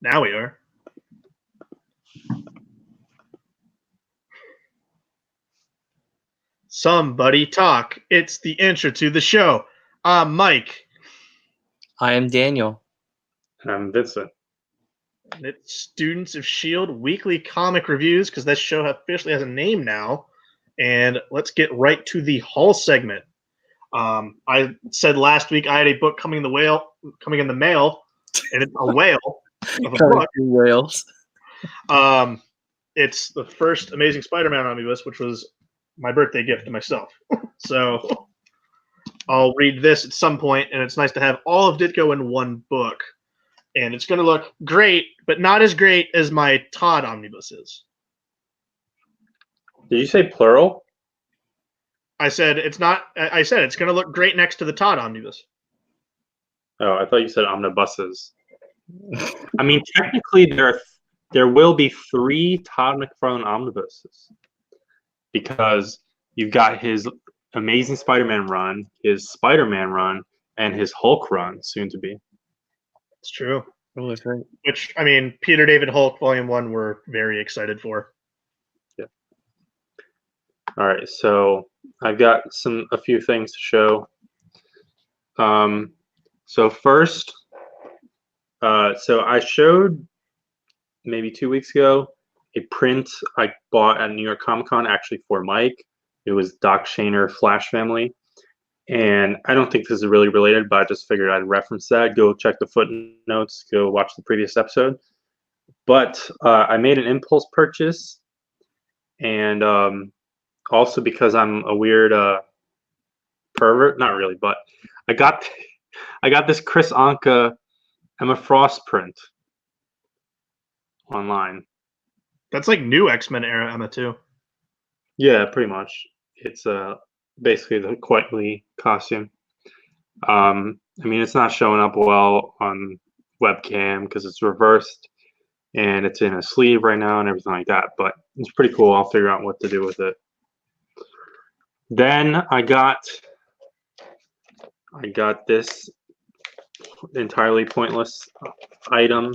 Now we are. Somebody talk. It's the intro to the show. I'm Mike. I am Daniel. And I'm Vincent. And it's Students of S.H.I.E.L.D. weekly comic reviews because this show officially has a name now. And let's get right to the Hall segment. I said last week I had a book coming in the mail, and it's a whale of a book. Whales. It's the first Amazing Spider-Man omnibus, which was my birthday gift to myself. So I'll read this at some point, and it's nice to have all of Ditko in one book. And it's going to look great, but not as great as my Todd omnibus is. Did you say plural? I said it's not. I said it's going to look great next to the Todd omnibus. Oh, I thought you said omnibuses. I mean, technically, there will be 3 Todd McFarlane omnibuses because you've got his Amazing Spider-Man run, his Spider-Man run, and his Hulk run, soon to be. It's true. Oh, that's right. Which, I mean, Peter David Hulk Volume 1 we're very excited for. Yeah. All right, so I've got a few things to show. So first, so I showed maybe 2 weeks ago a print I bought at New York Comic Con actually for Mike. It was Doc Shaner Flash Family. And I don't think this is really related, but I just figured I'd reference that. Go check the footnotes. Go watch the previous episode. But I made an impulse purchase. And also because I'm a weird pervert. Not really, but I got this Chris Anka Emma Frost print online. That's like new X-Men era Emma, too. Yeah, pretty much. It's basically the Quietly costume. I mean, it's not showing up well on webcam because it's reversed and it's in a sleeve right now and everything like that, but it's pretty cool. I'll figure out what to do with it. Then I got this entirely pointless item.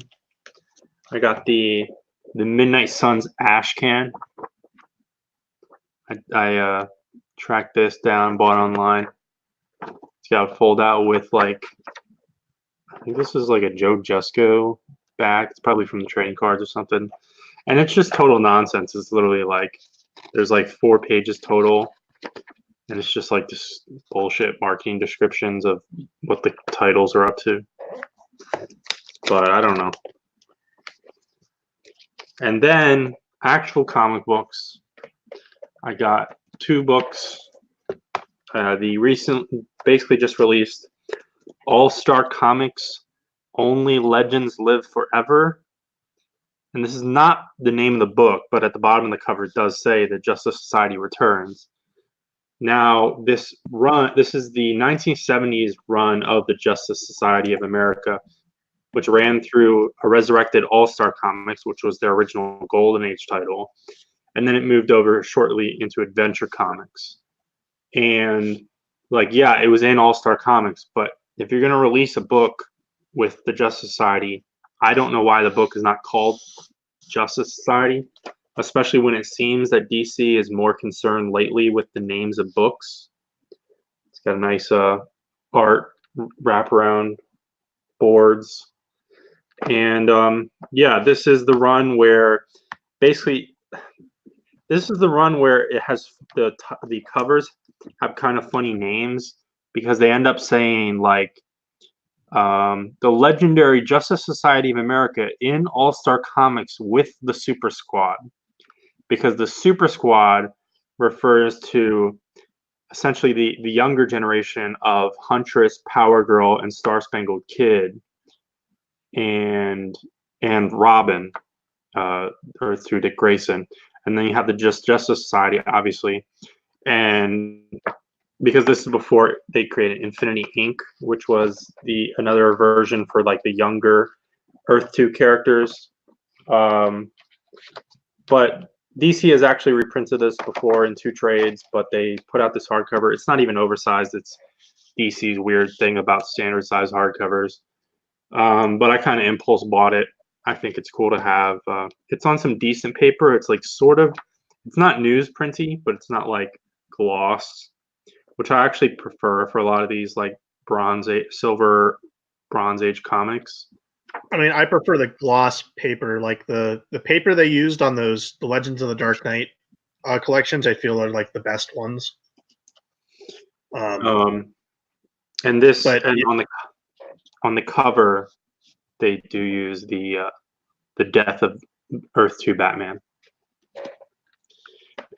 I got the Midnight Suns ash can. I tracked this down, bought it online. It's got a fold out with like, I think this is like a Joe Jusko bag. It's probably from the trading cards or something. And it's just total nonsense. It's literally like, there's like 4 pages total. And it's just like this bullshit marketing descriptions of what the titles are up to. But I don't know. And then actual comic books. I got 2 books. The recent, basically just released All-Star Comics Only Legends Live Forever. And this is not the name of the book, but at the bottom of the cover it does say that Justice Society returns. Now, this is the 1970s run of the Justice Society of America, which ran through a resurrected All-Star Comics, which was their original Golden Age title. And then it moved over shortly into Adventure Comics. And like, yeah, it was in All-Star Comics, but if you're going to release a book with the Justice Society, I don't know why the book is not called Justice Society, especially when it seems that DC is more concerned lately with the names of books. It's got a nice art wraparound boards. And yeah, this is the run where basically it has the covers have kind of funny names because they end up saying like the legendary Justice Society of America in All-Star Comics with the Super Squad, because the Super Squad refers to essentially the younger generation of Huntress, Power Girl, and Star Spangled Kid, and Robin, or through Dick Grayson. And then you have the Justice Society, obviously. And because this is before they created Infinity Inc., which was another version for like the younger Earth 2 characters. But DC has actually reprinted this before in 2 trades, but they put out this hardcover. It's not even oversized. It's DC's weird thing about standard size hardcovers. But I kind of impulse bought it I think it's cool to have. It's on some decent paper. It's like sort of, it's not newsprinty, but it's not like gloss, which I actually prefer for a lot of these like silver, Bronze Age comics. I mean, I prefer the gloss paper, like the paper they used on the Legends of the Dark Knight collections. I feel are like the best ones. And this, but and on the cover, they do use the death of Earth 2 Batman.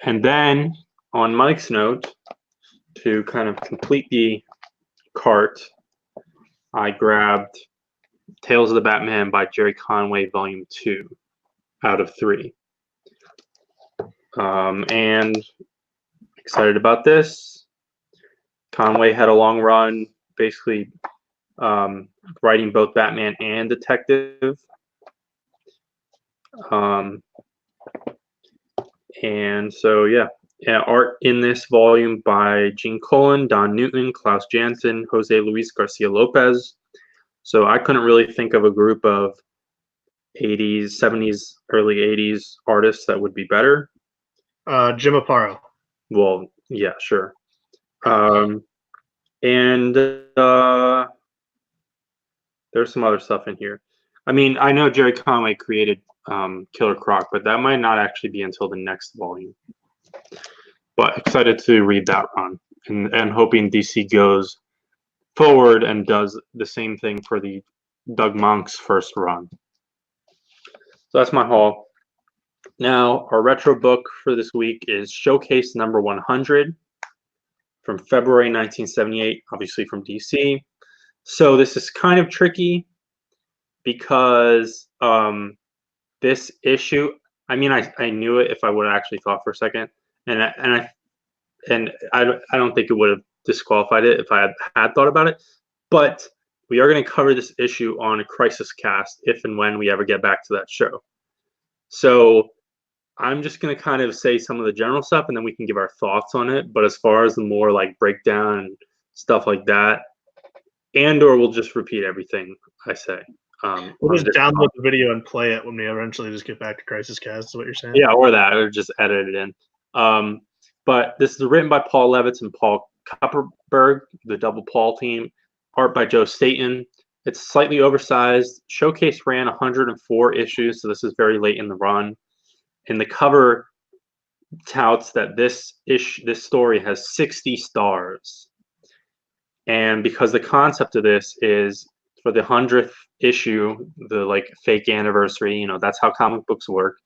And then on Mike's note, to kind of complete the cart, I grabbed Tales of the Batman by Jerry Conway, Volume 2 out of 3. And excited about this. Conway had a long run, basically writing both Batman and Detective. And so, yeah, art in this volume by Gene Colan, Don Newton, Klaus Janson, Jose Luis Garcia Lopez. So I couldn't really think of a group of 80s, 70s, early 80s artists that would be better. Jim Aparo. Well, yeah, sure. And there's some other stuff in here. I mean, I know Jerry Conway created Killer Croc, but that might not actually be until the next volume. But excited to read that run, and hoping DC goes forward and does the same thing for the Doug Monk's first run. So that's my haul. Now, our retro book for this week is Showcase number 100 from February 1978, obviously from DC. So this is kind of tricky because this issue, I mean, I knew it if I would have actually thought for a second, and I don't think it would have disqualified it if I had thought about it. But we are going to cover this issue on a Crisis Cast if and when we ever get back to that show. So I'm just going to kind of say some of the general stuff, and then we can give our thoughts on it. But as far as the more like breakdown and stuff like that, or we'll just repeat everything I say. We'll just download the video and play it when we eventually just get back to Crisis Cast, is what you're saying? Yeah, or that, or just edit it in. But this is written by Paul Levitz and Paul Kupperberg, the Double Paul team. Art by Joe Staton. It's slightly oversized. Showcase ran 104 issues, so this is very late in the run. And the cover touts that this story has 60 stars. And because the concept of this is for the 100th issue, the like fake anniversary, you know, that's how comic books work,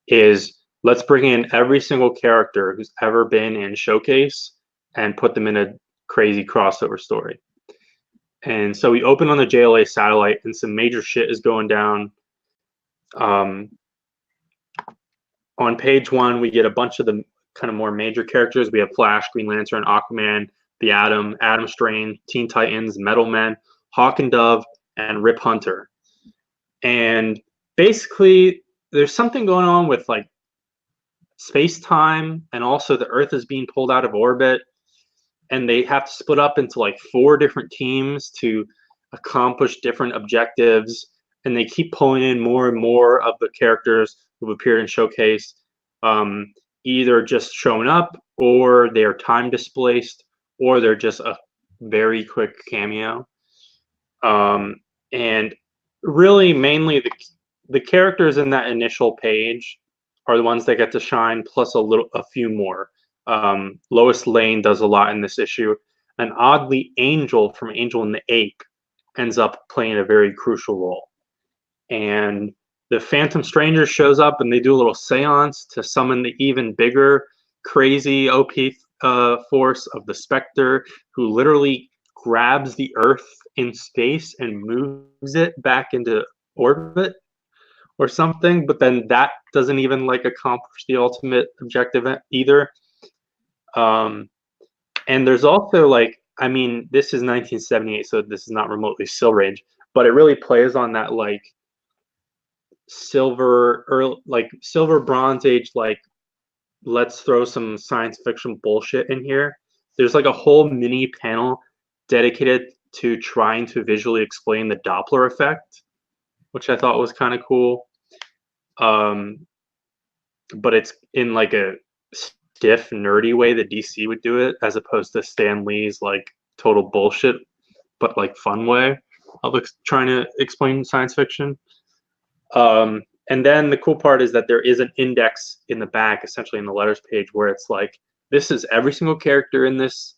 is let's bring in every single character who's ever been in Showcase and put them in a crazy crossover story. And so we open on the JLA satellite and some major shit is going down. On page 1, we get a bunch of the kind of more major characters. We have Flash, Green Lantern, Aquaman, the Atom, Adam Strange, Teen Titans, Metal Men, Hawk and Dove, and Rip Hunter. And basically, there's something going on with like space-time, and also the Earth is being pulled out of orbit, and they have to split up into like 4 different teams to accomplish different objectives, and they keep pulling in more and more of the characters who've appeared in Showcase, either just showing up, or they are time displaced, or they're just a very quick cameo. And really, mainly the characters in that initial page are the ones that get to shine, plus a few more. Lois Lane does a lot in this issue, and oddly, Angel from Angel and the Ape ends up playing a very crucial role. And the Phantom Stranger shows up, and they do a little seance to summon the even bigger, crazy OP force of the Spectre, who literally grabs the Earth in space and moves it back into orbit or something. But then that doesn't even like accomplish the ultimate objective either. And there's also like, I mean, this is 1978, so this is not remotely Silver Age, but it really plays on that like silver Bronze Age, like let's throw some science fiction bullshit in here. There's like a whole mini panel dedicated to trying to visually explain the Doppler effect, which I thought was kind of cool. But it's in like a stiff, nerdy way that DC would do it, as opposed to Stan Lee's like total bullshit, but like fun way of trying to explain science fiction. And then the cool part is that there is an index in the back, essentially in the letters page, where it's like, this is every single character in this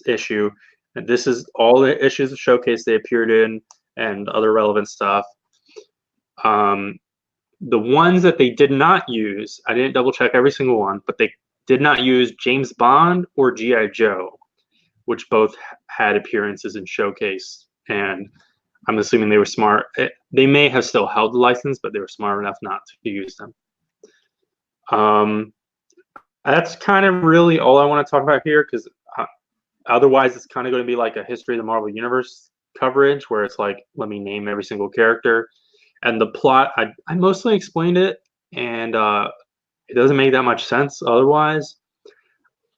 issue, and this is all the issues of Showcase they appeared in, and other relevant stuff. The ones that they did not use, I didn't double check every single one, but they did not use James Bond or G.I. Joe, which both had appearances in Showcase. And I'm assuming they were smart. They may have still held the license, but they were smart enough not to use them. That's kind of really all I want to talk about here, because otherwise it's kind of going to be like a history of the Marvel Universe coverage, where it's like, let me name every single character. And the plot, I mostly explained it, and it doesn't make that much sense otherwise.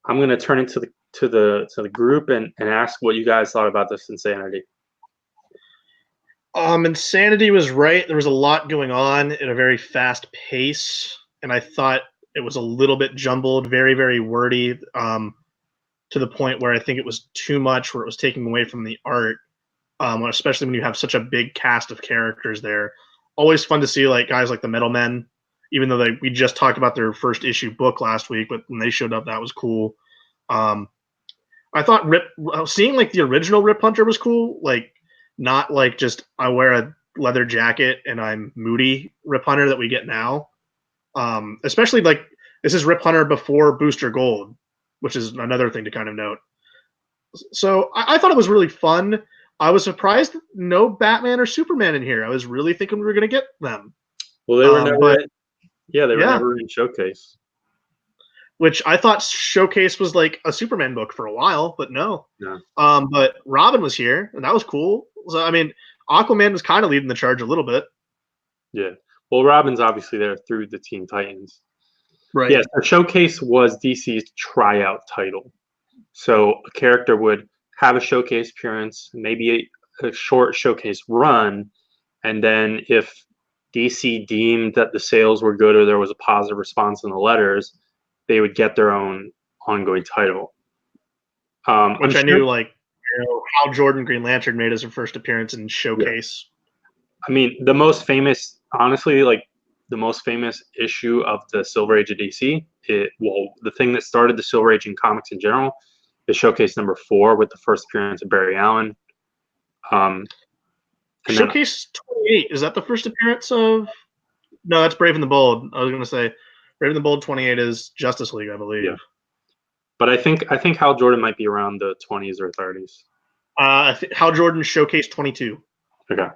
I'm going to turn it to the group and ask what you guys thought about this Insanity. Insanity was right. There was a lot going on at a very fast pace, and I thought it was a little bit jumbled, very, very wordy, to the point where I think it was too much, where it was taking away from the art, especially when you have such a big cast of characters there. Always fun to see like guys like the Metal Men, even though we just talked about their first issue book last week, but when they showed up, that was cool. I thought seeing like the original Rip Hunter was cool, like not like just I wear a leather jacket and I'm moody Rip Hunter that we get now. Especially like this is Rip Hunter before Booster Gold, which is another thing to kind of note. So I thought it was really fun. I was surprised no Batman or Superman in here. I was really thinking we were going to get them. Well, they were never. They were never in Showcase. Which I thought Showcase was like a Superman book for a while, but no. No. But Robin was here, and that was cool. So I mean, Aquaman was kind of leading the charge a little bit. Yeah. Well, Robin's obviously there through the Teen Titans. Right. Yes, the Showcase was DC's tryout title. So a character would have a Showcase appearance, maybe a short Showcase run, and then if DC deemed that the sales were good or there was a positive response in the letters, they would get their own ongoing title. Which I knew, like, Hal Jordan Green Lantern made his first appearance in Showcase. Yeah. I mean, the most famous, honestly, like the most famous issue of the Silver Age of DC, the thing that started the Silver Age in comics in general, is Showcase number 4 with the first appearance of Barry Allen. Showcase 28, is that the first appearance of? No, that's Brave and the Bold. I was going to say Brave and the Bold 28 is Justice League, I believe. Yeah. But I think Hal Jordan might be around the 20s or 30s. Hal Jordan Showcase 22. Okay.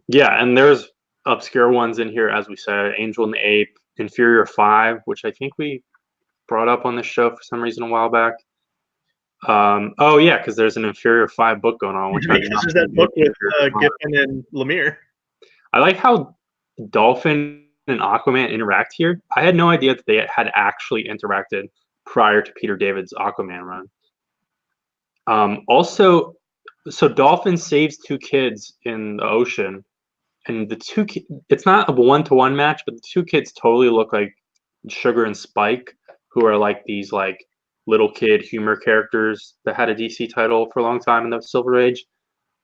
Yeah, and there's obscure ones in here, as we said, Angel and the Ape, Inferior 5, which I think we brought up on this show for some reason a while back. Oh yeah, because there's an Inferior 5 book going on. Which there's that book with Giffen and Lemire. I like how Dolphin and Aquaman interact here. I had no idea that they had actually interacted prior to Peter David's Aquaman run. Also, so Dolphin saves 2 kids in the ocean, and it's not a 1-to-1 match, but the 2 kids totally look like Sugar and Spike, who are like these like little kid humor characters that had a DC title for a long time in the Silver Age,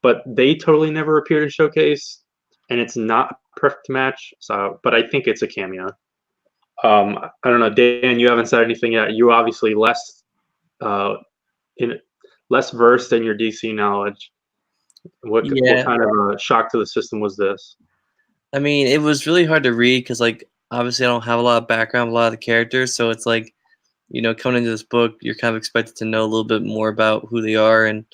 but they totally never appeared in Showcase, and it's not a perfect match. So, but I think it's a cameo. I don't know, Dan, you haven't said anything yet. You obviously less versed in your DC knowledge. What kind of a shock to the system was this? I mean, it was really hard to read because, like, obviously I don't have a lot of background, a lot of the characters, so it's like, you know, coming into this book, you're kind of expected to know a little bit more about who they are. And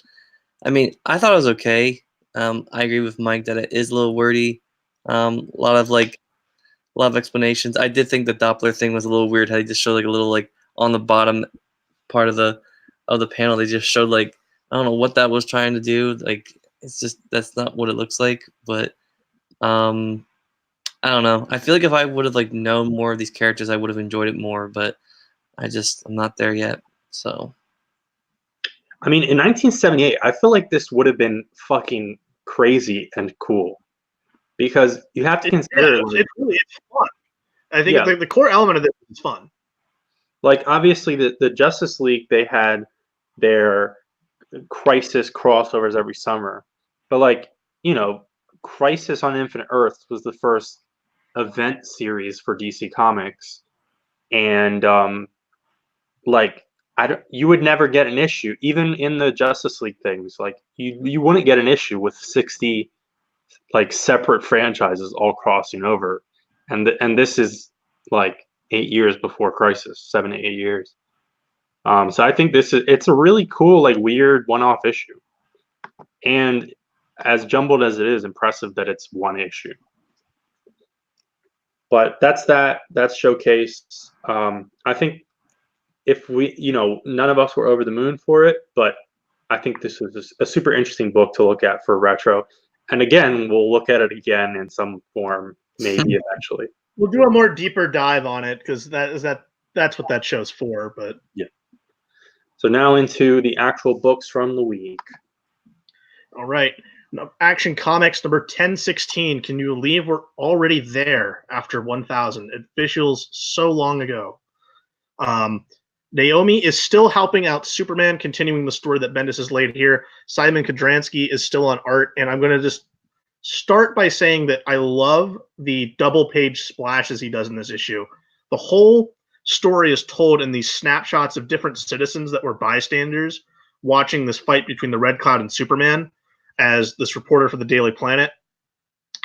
I mean, I thought it was okay. I agree with Mike that it is a little wordy. A lot of explanations. I did think the Doppler thing was a little weird. How they just showed like a little like on the bottom part of the panel, they just showed like, I don't know what that was trying to do. Like, it's just, that's not what it looks like. But I don't know. I feel like if I would have like known more of these characters, I would have enjoyed it more. But I'm not there yet. So, I mean, in 1978, I feel like this would have been fucking crazy and cool. because you have to consider, it's fun. I think Yeah. the core element of this is fun. like obviously the Justice League, they had their Crisis crossovers every summer, but like, Crisis on Infinite Earths was the first event series for DC Comics, and like you would never get an issue even in the Justice League things. Like you wouldn't get an issue with 60 like separate franchises all crossing over, and this is like 8 years before Crisis, 7 to 8 years. So I think it's a really cool, like weird one-off issue, and as jumbled as it is, impressive that it's one issue. But that's Showcase. I think if we, none of us were over the moon for it, but I think this was a super interesting book to look at for retro. And again, we'll look at it again in some form, maybe eventually. We'll do a more deeper dive on it because that's what that show's for. But yeah. So now into the actual books from the week. All right. Action Comics number 1016. Can you believe we're already there after 1000? It feels so long ago. Naomi is still helping out Superman, continuing the story that Bendis has laid here. Simon Kodransky is still on art, and I'm going to just start by saying that I love the double-page splashes he does in this issue. The whole story is told in these snapshots of different citizens that were bystanders watching this fight between the Red Cloud and Superman, as this reporter for the Daily Planet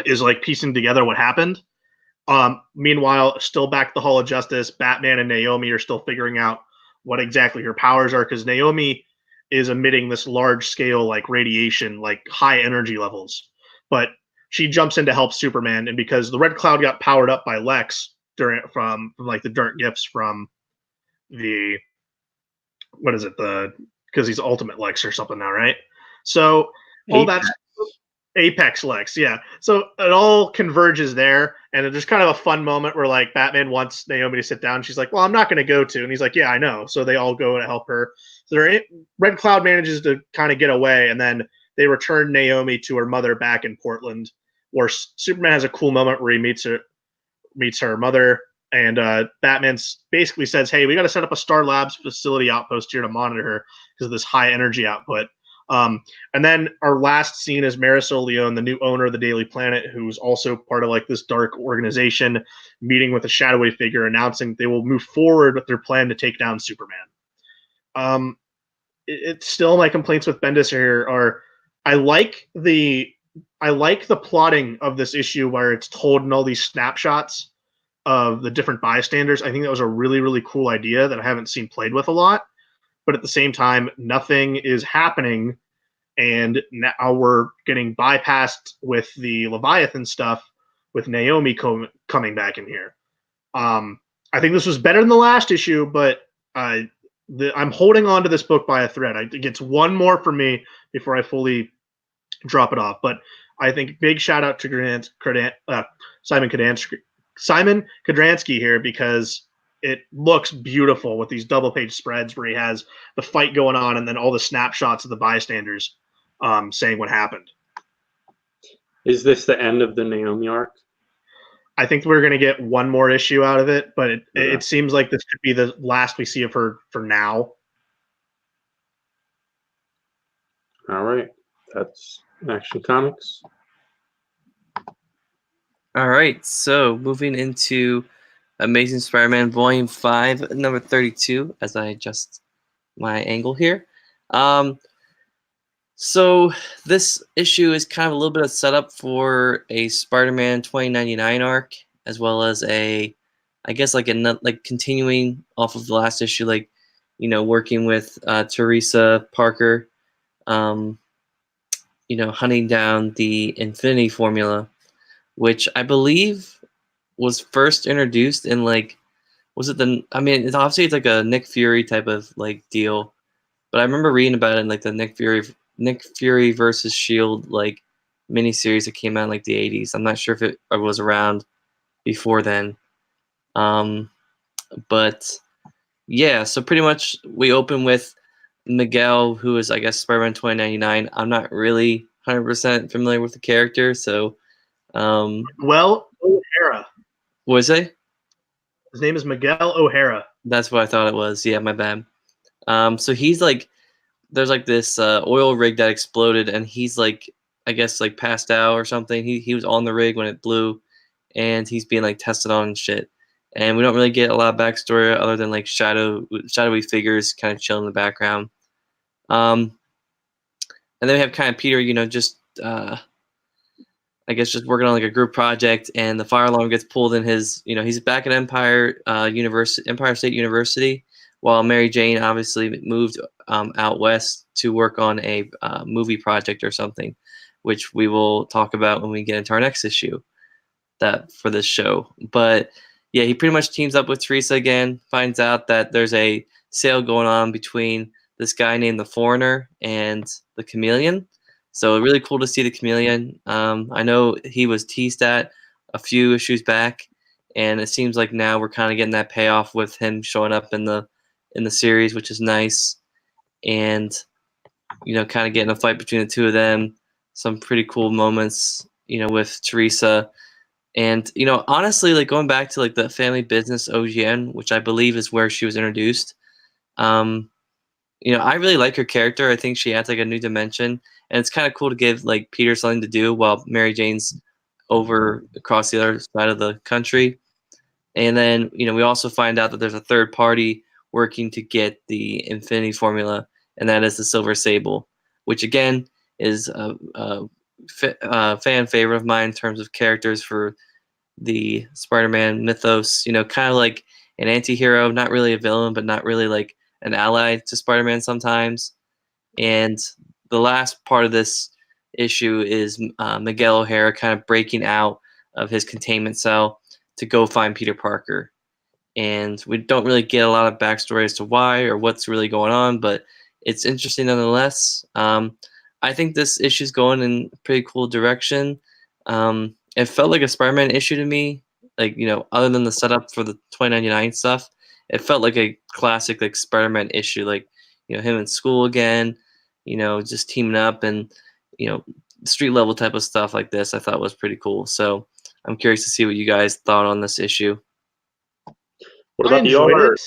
is like piecing together what happened. Meanwhile, still back at the Hall of Justice, Batman and Naomi are still figuring out what exactly her powers are, because Naomi is emitting this large scale like radiation, like high energy levels. But she jumps in to help Superman, and because the Red Cloud got powered up by Lex from like the dark gifts from the because he's Ultimate Lex or something now, right? So all that's Apex Lex, yeah. So it all converges there, and it's just kind of a fun moment where like Batman wants Naomi to sit down. She's like, "Well, I'm not going to go to," and he's like, "Yeah, I know." So they all go to help her. So Red Cloud manages to kind of get away, and then they return Naomi to her mother back in Portland, where Superman has a cool moment where he meets her mother, and Batman basically says, "Hey, we got to set up a Star Labs facility outpost here to monitor her because of this high energy output." And then our last scene is Marisol Leone, the new owner of the Daily Planet, who's also part of like this dark organization, meeting with a shadowy figure, announcing they will move forward with their plan to take down Superman. It's still my complaints with Bendis here are I like the plotting of this issue where it's told in all these snapshots of the different bystanders. I think that was a really, really cool idea that I haven't seen played with a lot. But at the same time, nothing is happening, and now we're getting bypassed with the Leviathan stuff with Naomi coming back in here. I think this was better than the last issue, but I'm holding on to this book by a thread. It gets one more for me before I fully drop it off. But I think big shout out to Simon Kodransky here, because it looks beautiful with these double page spreads where he has the fight going on and then all the snapshots of the bystanders saying what happened. Is this the end of the Naomi arc? I think we're going to get one more issue out of it, but it seems like this could be the last we see of her for now. All right. That's Action Comics. All right. So moving into Amazing Spider-Man Volume 5, number 32, as I adjust my angle here. So this issue is kind of a little bit of setup for a Spider-Man 2099 arc, as well as I guess like continuing off of the last issue, like, working with Teresa Parker, hunting down the Infinity Formula, which I believe was first introduced in it's obviously it's like a Nick Fury type of like deal, but I remember reading about it in like the Nick Fury versus S.H.I.E.L.D. like miniseries that came out in like the 80s. I'm not sure if it was around before then. But yeah, so pretty much we open with Miguel, who is, I guess, Spider-Man 2099. I'm not really 100% familiar with the character, so Well, O'Hara. What was it? His name is Miguel O'Hara. That's what I thought it was. Yeah, my bad. So he's like, there's like this oil rig that exploded, and he's like, I guess like passed out or something. He was on the rig when it blew, and he's being like tested on and shit. And we don't really get a lot of backstory other than like shadowy figures kind of chill in the background. And then we have kind of Peter, just I guess just working on like a group project, and the fire alarm gets pulled in his. He's back at Empire State University, while Mary Jane obviously moved out west to work on a movie project or something, which we will talk about when we get into our next issue that for this show. But yeah, he pretty much teams up with Teresa again, finds out that there's a sale going on between this guy named the Foreigner and the Chameleon. So really cool to see the Chameleon. I know he was teased at a few issues back, and it seems like now we're kind of getting that payoff with him showing up in the series, which is nice. And kind of getting a fight between the two of them. Some pretty cool moments, with Teresa. And honestly, like going back to like the Family Business OGN, which I believe is where she was introduced. I really like her character. I think she adds like a new dimension, and it's kind of cool to give like Peter something to do while Mary Jane's over across the other side of the country. And then we also find out that there's a third party working to get the Infinity Formula, and that is the Silver Sable, which again is a fan favorite of mine in terms of characters for the Spider-Man mythos. Kind of like an anti-hero, not really a villain, but not really like an ally to Spider-Man sometimes. And the last part of this issue is Miguel O'Hara kind of breaking out of his containment cell to go find Peter Parker. And we don't really get a lot of backstory as to why or what's really going on, but it's interesting nonetheless. I think this issue is going in a pretty cool direction. It felt like a Spider-Man issue to me, like, other than the setup for the 2099 stuff. It felt like a classic like Spider-Man issue, like him in school again, just teaming up and street level type of stuff like this. I thought was pretty cool. So I'm curious to see what you guys thought on this issue. What about the art?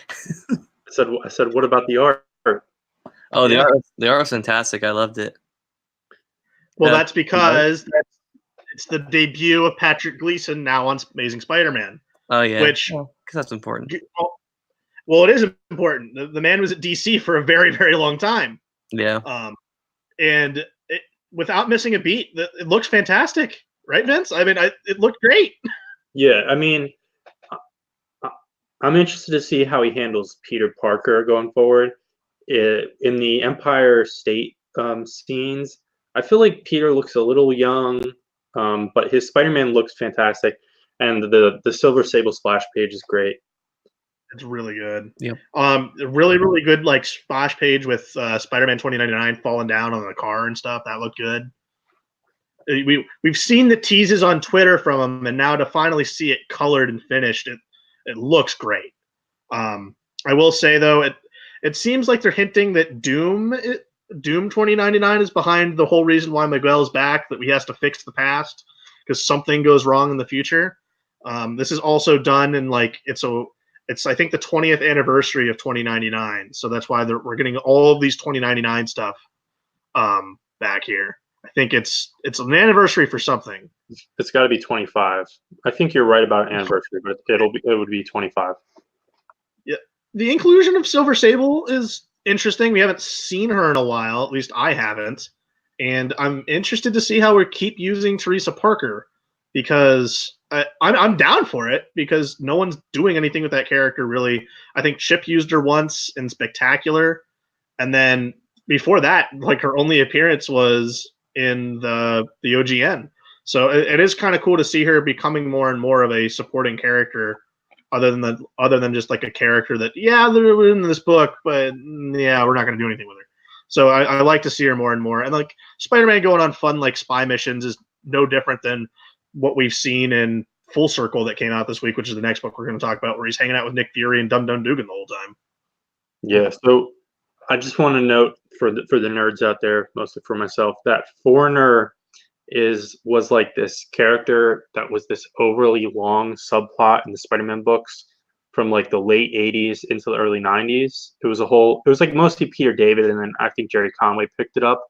I said, what about the art? Oh, the art was fantastic. I loved it. Well, that's because it's the debut of Patrick Gleason now on Amazing Spider-Man. Oh yeah, which because that's important. Well, it is important. The man was at DC for a very, very long time. Yeah. And without missing a beat, it looks fantastic, right, Vince? I mean, it looked great. Yeah, I mean, I'm interested to see how he handles Peter Parker going forward. In the Empire State scenes, I feel like Peter looks a little young, but his Spider-Man looks fantastic, and the Silver Sable splash page is great. It's really good. Yep. Really, really good like splash page with Spider-Man 2099 falling down on the car and stuff. That looked good. We've seen the teases on Twitter from him, and now to finally see it colored and finished, it looks great. I will say though, it seems like they're hinting that Doom 2099 is behind the whole reason why Miguel is back, that he has to fix the past because something goes wrong in the future. This is also done in like it's I think the 20th anniversary of 2099, so that's why we're getting all of these 2099 stuff back here. I think it's an anniversary for something. It's got to be 25. I think you're right about anniversary, but it would be 25. Yeah, the inclusion of Silver Sable is interesting. We haven't seen her in a while, at least I haven't, and I'm interested to see how we keep using Teresa Parker because I'm down for it because no one's doing anything with that character really. I think Chip used her once in Spectacular, and then before that, like her only appearance was in the OGN. So it is kind of cool to see her becoming more and more of a supporting character, other than just like a character that they're in this book, but yeah, we're not going to do anything with her. So I like to see her more and more. And like Spider-Man going on fun like spy missions is no different than what we've seen in Full Circle that came out this week, which is the next book we're going to talk about, where he's hanging out with Nick Fury and Dum Dum Dugan the whole time. Yeah. So I just want to note for the nerds out there, mostly for myself, that Foreigner was like this character that was this overly long subplot in the Spider-Man books from like the late 80s into the early 90s. It was like mostly Peter David, and then I think Jerry Conway picked it up.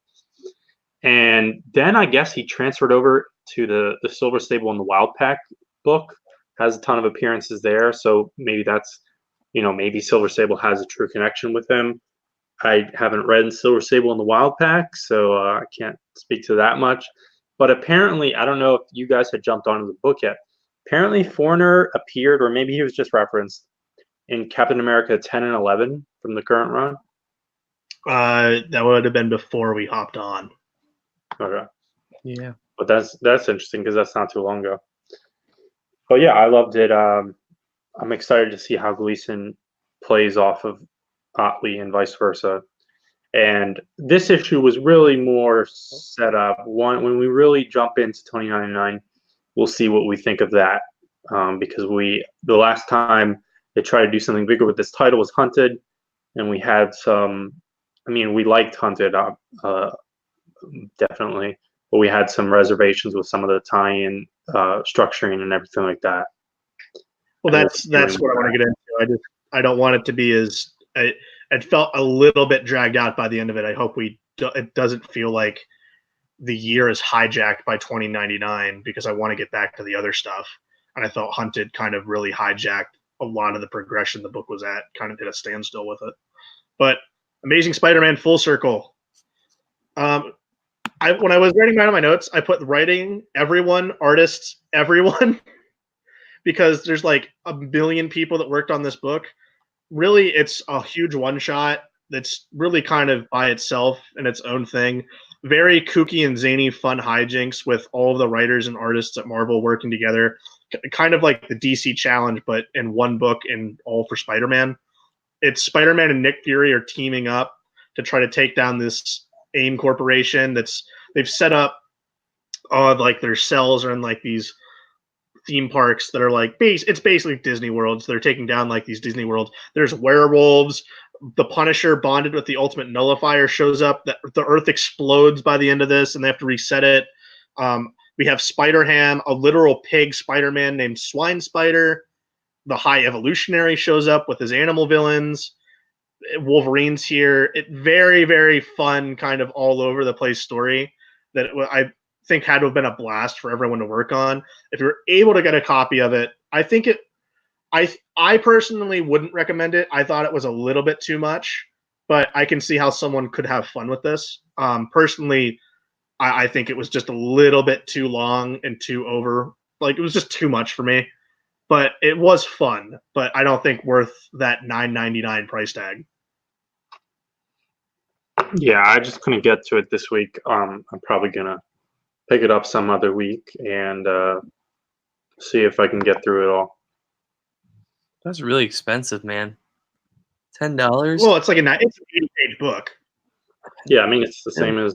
And then I guess he transferred over to the Silver Sable and the Wild Pack book. Has a ton of appearances there, so maybe that's, maybe Silver Sable has a true connection with him. I haven't read Silver Sable and the Wild Pack, so I can't speak to that much. But apparently, I don't know if you guys had jumped onto the book yet. Apparently, Foreigner appeared, or maybe he was just referenced in Captain America 10 and 11 from the current run. That would have been before we hopped on. Okay. Yeah. But that's interesting because that's not too long ago. But yeah, I loved it. I'm excited to see how Gleason plays off of Otley and vice versa. And this issue was really more set up. When we really jump into 2099, we'll see what we think of that. Because the last time they tried to do something bigger with this title was Hunted, and we had some. I mean, we liked Hunted, definitely, but we had some reservations with some of the tie-in structuring and everything like that. Well, that's what I want to get into. I don't want it to be as it felt a little bit dragged out by the end of it. I hope it doesn't feel like the year is hijacked by 2099, because I want to get back to the other stuff. And I felt Hunted kind of really hijacked a lot of the progression the book was at, kind of hit a standstill with it. But Amazing Spider-Man Full Circle. When I was writing down my notes, I put writing, everyone, artists, everyone, because there's like a million people that worked on this book. Really, it's a huge one-shot that's really kind of by itself and its own thing. Very kooky and zany fun hijinks with all of the writers and artists at Marvel working together. Kind of like the DC Challenge, but in one book and all for Spider-Man. It's Spider-Man and Nick Fury are teaming up to try to take down this AIM corporation they've set up like their cells are in like these theme parks that are like it's basically Disney World. So they're taking down like these Disney Worlds. There's werewolves. The Punisher bonded with the Ultimate Nullifier shows up. That the Earth explodes by the end of this, and they have to reset it. We have Spider-Ham, a literal pig Spider-Man named Swine Spider. The High Evolutionary shows up with his animal villains. Wolverine's here. It very, very fun, kind of all over the place story that I think had to have been a blast for everyone to work on. If you're able to get a copy of it, I think I personally wouldn't recommend it. I thought it was a little bit too much, but I can see how someone could have fun with this. Personally, I think it was just a little bit too long and too over. Like, it was just too much for me. But it was fun, but I don't think worth that $9.99 price tag. Yeah, I just couldn't get to it this week. I'm probably gonna pick it up some other week and see if I can get through it all. That's really expensive, man. $10? Well, it's like it's an 80-page book. Yeah, I mean it's the same as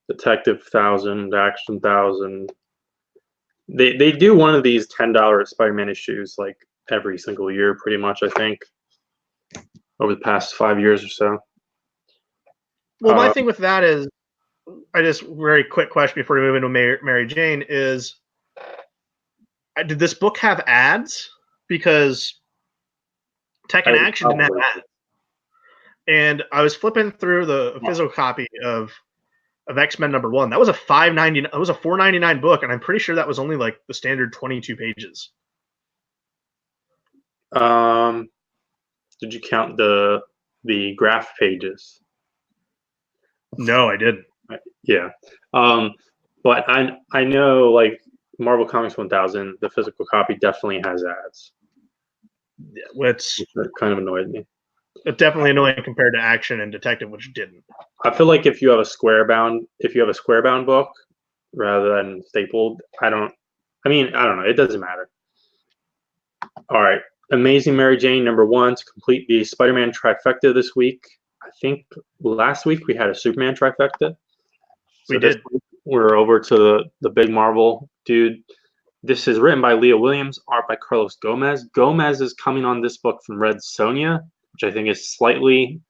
Detective 1000, Action 1000. They do one of these $10 Spider-Man issues like every single year, pretty much. I think over the past 5 years or so. Well, my thing with that is, I just very quick question before we move into Mary Jane is, did this book have ads? Because Tech and Action didn't have ads. And I was flipping through the physical copy of X-Men #1. That was a $5.99. It was a $4.99 book, and I'm pretty sure that was only like the standard 22 pages. Did you count the graph pages? No, I didn't. Yeah. But I know like Marvel Comics 1000, the physical copy definitely has ads. Yeah, which kind of annoyed me. It's definitely annoying compared to Action and Detective, which didn't. I feel like if you have a square bound book rather than stapled, I don't know. It doesn't matter. All right. Amazing Mary Jane #1 to complete the Spider-Man trifecta this week. I think last week we had a Superman trifecta. We did. We're over to the big Marvel dude. This is written by Leah Williams, art by Carlos Gomez. Gomez is coming on this book from Red Sonja, which I think is slightly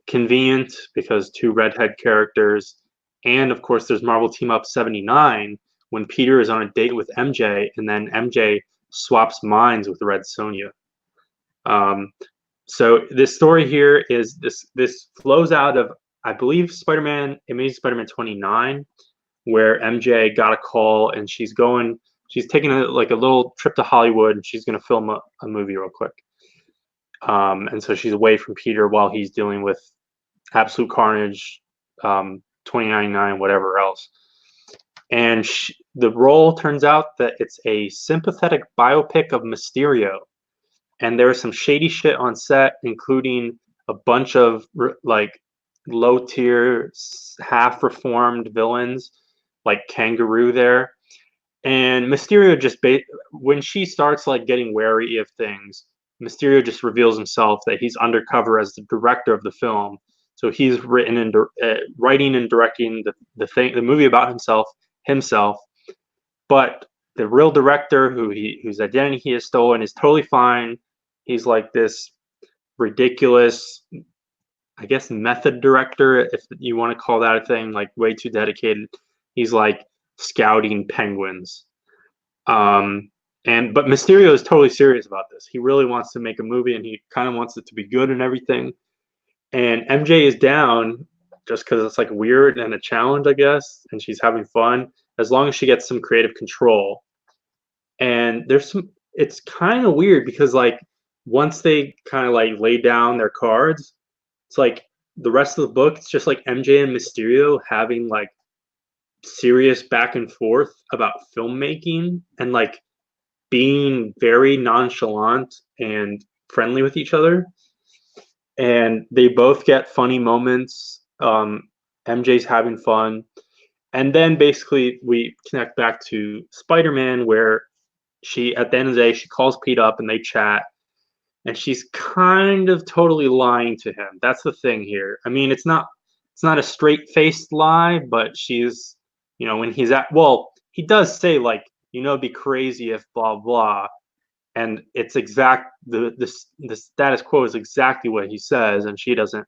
convenient because two redhead characters And of course, there's Marvel Team Up 79 when Peter is on a date with MJ, and then MJ swaps minds with Red Sonja. So this story here is this flows out of, I believe, Amazing Spider-Man 29, where MJ got a call and she's taking a little trip to Hollywood, and she's going to film a movie real quick. And so she's away from Peter while he's dealing with Absolute Carnage, 2099, whatever else. And the role turns out that it's a sympathetic biopic of Mysterio. And there was some shady shit on set, including a bunch of like low tier, half reformed villains like Kangaroo there. And Mysterio just when she starts like getting wary of things, Mysterio just reveals himself that he's undercover as the director of the film. So he's writing and directing the movie about himself. But the real director, whose identity he has stolen, is totally fine. He's like this ridiculous, I guess, method director, if you want to call that a thing, like way too dedicated. He's like scouting penguins. But Mysterio is totally serious about this. He really wants to make a movie, and he kind of wants it to be good and everything. And MJ is down just because it's like weird and a challenge, I guess, and she's having fun as long as she gets some creative control. And it's kind of weird because like once they kind of like lay down their cards, it's like the rest of the book, it's just like MJ and Mysterio having like serious back and forth about filmmaking and like being very nonchalant and friendly with each other. And they both get funny moments. MJ's having fun. And then basically we connect back to Spider-Man, where at the end of the day, she calls Pete up and they chat. And she's kind of totally lying to him. That's the thing here. I mean, it's not a straight-faced lie, but she's, when he does say like, it'd be crazy if blah blah, and it's the status quo is exactly what he says, and she doesn't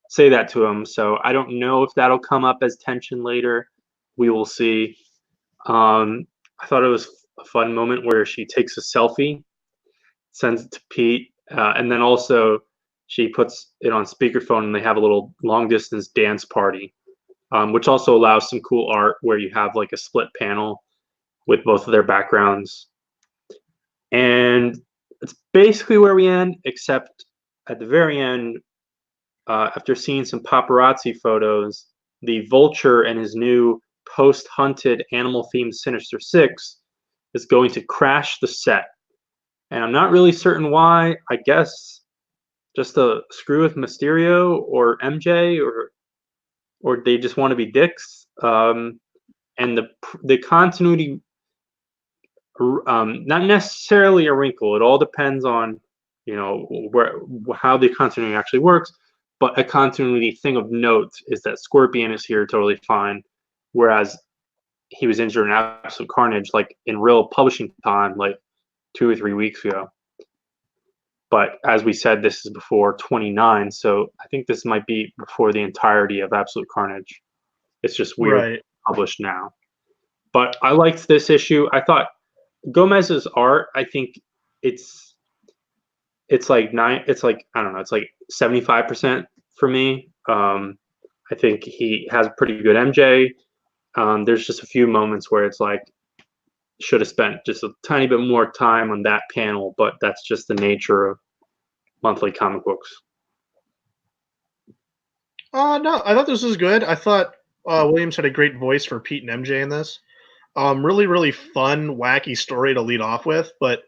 say that to him. So I don't know if that'll come up as tension later. We will see. I thought it was a fun moment where she takes a selfie, sends it to Pete, and then also she puts it on speakerphone, and they have a little long distance dance party, which also allows some cool art where you have like a split panel with both of their backgrounds. And it's basically where we end, except at the very end, after seeing some paparazzi photos, the Vulture and his new post-hunted animal-themed Sinister Six is going to crash the set. And I'm not really certain why. I guess just to screw with Mysterio or MJ, or they just want to be dicks. And the continuity, not necessarily a wrinkle. It all depends on how the continuity actually works. But a continuity thing of note is that Scorpion is here totally fine, whereas he was injured in Absolute Carnage, like in real publishing time, like 2 or 3 weeks ago. But as we said, this is before 29, so I think this might be before the entirety of Absolute Carnage. It's just weird, right, published now. But I liked this issue. I thought Gomez's art, I think it's like I don't know, it's like 75% for me. I think he has a pretty good MJ. There's just a few moments where it's like should have spent just a tiny bit more time on that panel, but that's just the nature of monthly comic books. No, I thought this was good. I thought Williams had a great voice for Pete and MJ in this. Really, really fun, wacky story to lead off with, but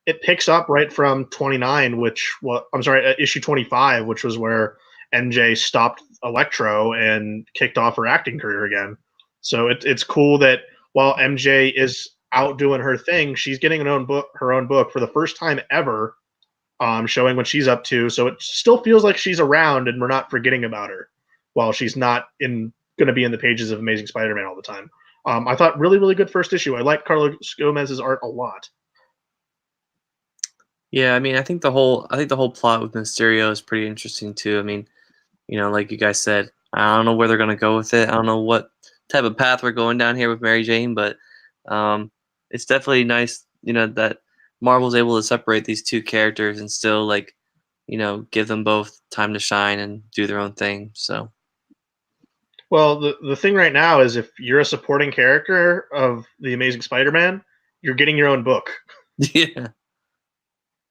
it picks up right from 29, issue 25, which was where MJ stopped Electro and kicked off her acting career again. So it's cool that while MJ is out doing her thing, she's getting her own book for the first time ever, showing what she's up to. So it still feels like she's around and we're not forgetting about her while she's not going to be in the pages of Amazing Spider-Man all the time. I thought really, really good first issue. I like Carlos Gomez's art a lot. Yeah, I mean, I think the whole plot with Mysterio is pretty interesting too. I mean, like you guys said, I don't know where they're gonna go with it. I don't know what type of path we're going down here with Mary Jane, but it's definitely nice, that Marvel's able to separate these two characters and still give them both time to shine and do their own thing. So. Well, the thing right now is if you're a supporting character of the Amazing Spider-Man, you're getting your own book. Yeah.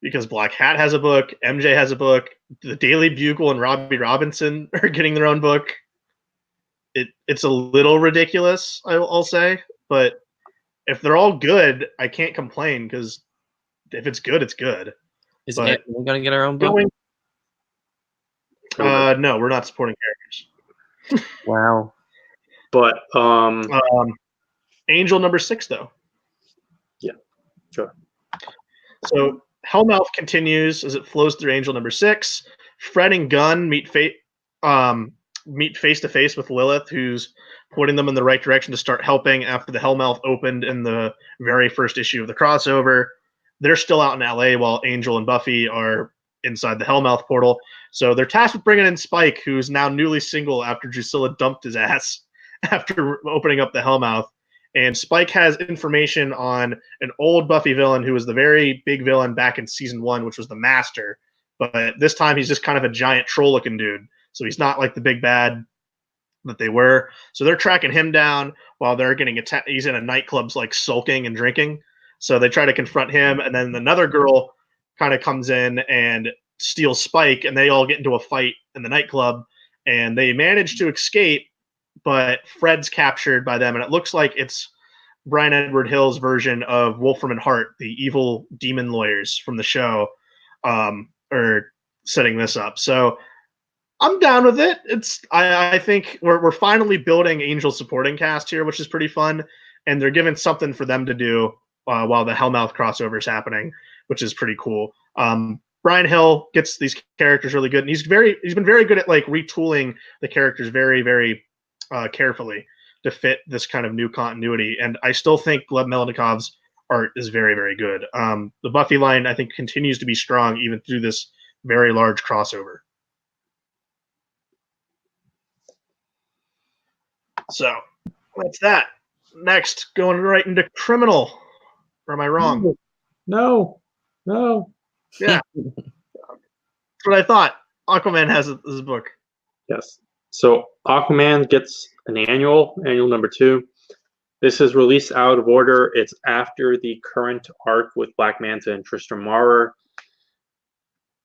Because Black Hat has a book, MJ has a book, the Daily Bugle and Robbie Robinson are getting their own book. It's a little ridiculous, I'll say, but if they're all good, I can't complain because if it's good, it's good. Is Ant going to get our own book? No, we're not supporting characters. Wow. But Angel number 6 though. Yeah, sure. So Hellmouth continues as it flows through Angel number 6. Fred and Gunn meet face to face with Lilith, who's pointing them in the right direction to start helping after the Hellmouth opened in the very first issue of the crossover. They're still out in LA while Angel and Buffy are inside the Hellmouth portal. So they're tasked with bringing in Spike, who's now newly single after Drusilla dumped his ass after opening up the Hellmouth. And Spike has information on an old Buffy villain who was the very big villain back in season 1, which was the Master. But this time he's just kind of a giant troll-looking dude. So he's not like the big bad that they were. So they're tracking him down while they're getting attacked. He's in a nightclub like sulking and drinking. So they try to confront him. And then another girl kind of comes in and steals Spike. And they all get into a fight in the nightclub. And they manage to escape. But Fred's captured by them. And it looks like it's Brian Edward Hill's version of Wolfram and Hart, the evil demon lawyers from the show, are setting this up. So I'm down with it. I think we're finally building Angel supporting cast here, which is pretty fun, and they're giving something for them to do while the Hellmouth crossover is happening, which is pretty cool. Brian Hill gets these characters really good, and he's been very good at like retooling the characters very, very carefully to fit this kind of new continuity. And I still think Gleb Melnikov's art is very, very good. The Buffy line, I think, continues to be strong even through this very large crossover. So that's that. Next, going right into Criminal. Or am I wrong? No. Yeah. That's what I thought. Aquaman has this book. Yes. So Aquaman gets an annual number 2. This is released out of order. It's after the current arc with Black Manta and Tristram Maurer.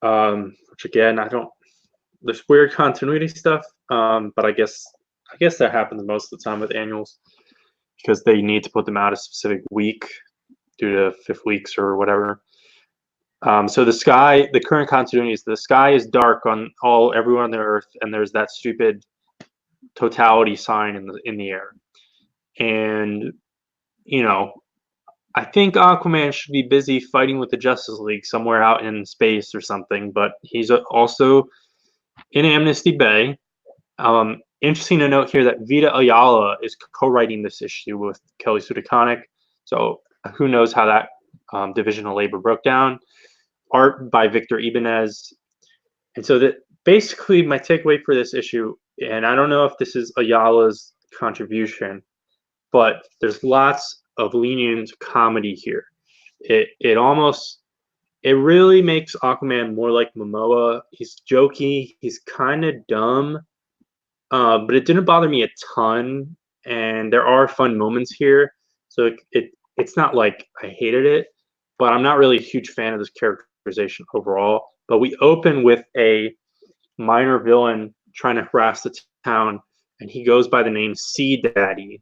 Which again, there's weird continuity stuff. But I guess that happens most of the time with annuals because they need to put them out a specific week due to 5th weeks or whatever. So the current continuity is the sky is dark on everyone on the earth, and there's that stupid totality sign in the air. And I think Aquaman should be busy fighting with the Justice League somewhere out in space or something, but he's also in Amnesty Bay. Interesting to note here that Vita Ayala is co-writing this issue with Kelly Sue DeConnick. So who knows how that division of labor broke down. Art by Victor Ibanez. And so that basically my takeaway for this issue, and I don't know if this is Ayala's contribution, but there's lots of leaning into comedy here. It really makes Aquaman more like Momoa. He's jokey, he's kind of dumb, but it didn't bother me a ton, and there are fun moments here. So it's not like I hated it, but I'm not really a huge fan of this characterization overall. But we open with a minor villain trying to harass the town, and he goes by the name Sea Daddy.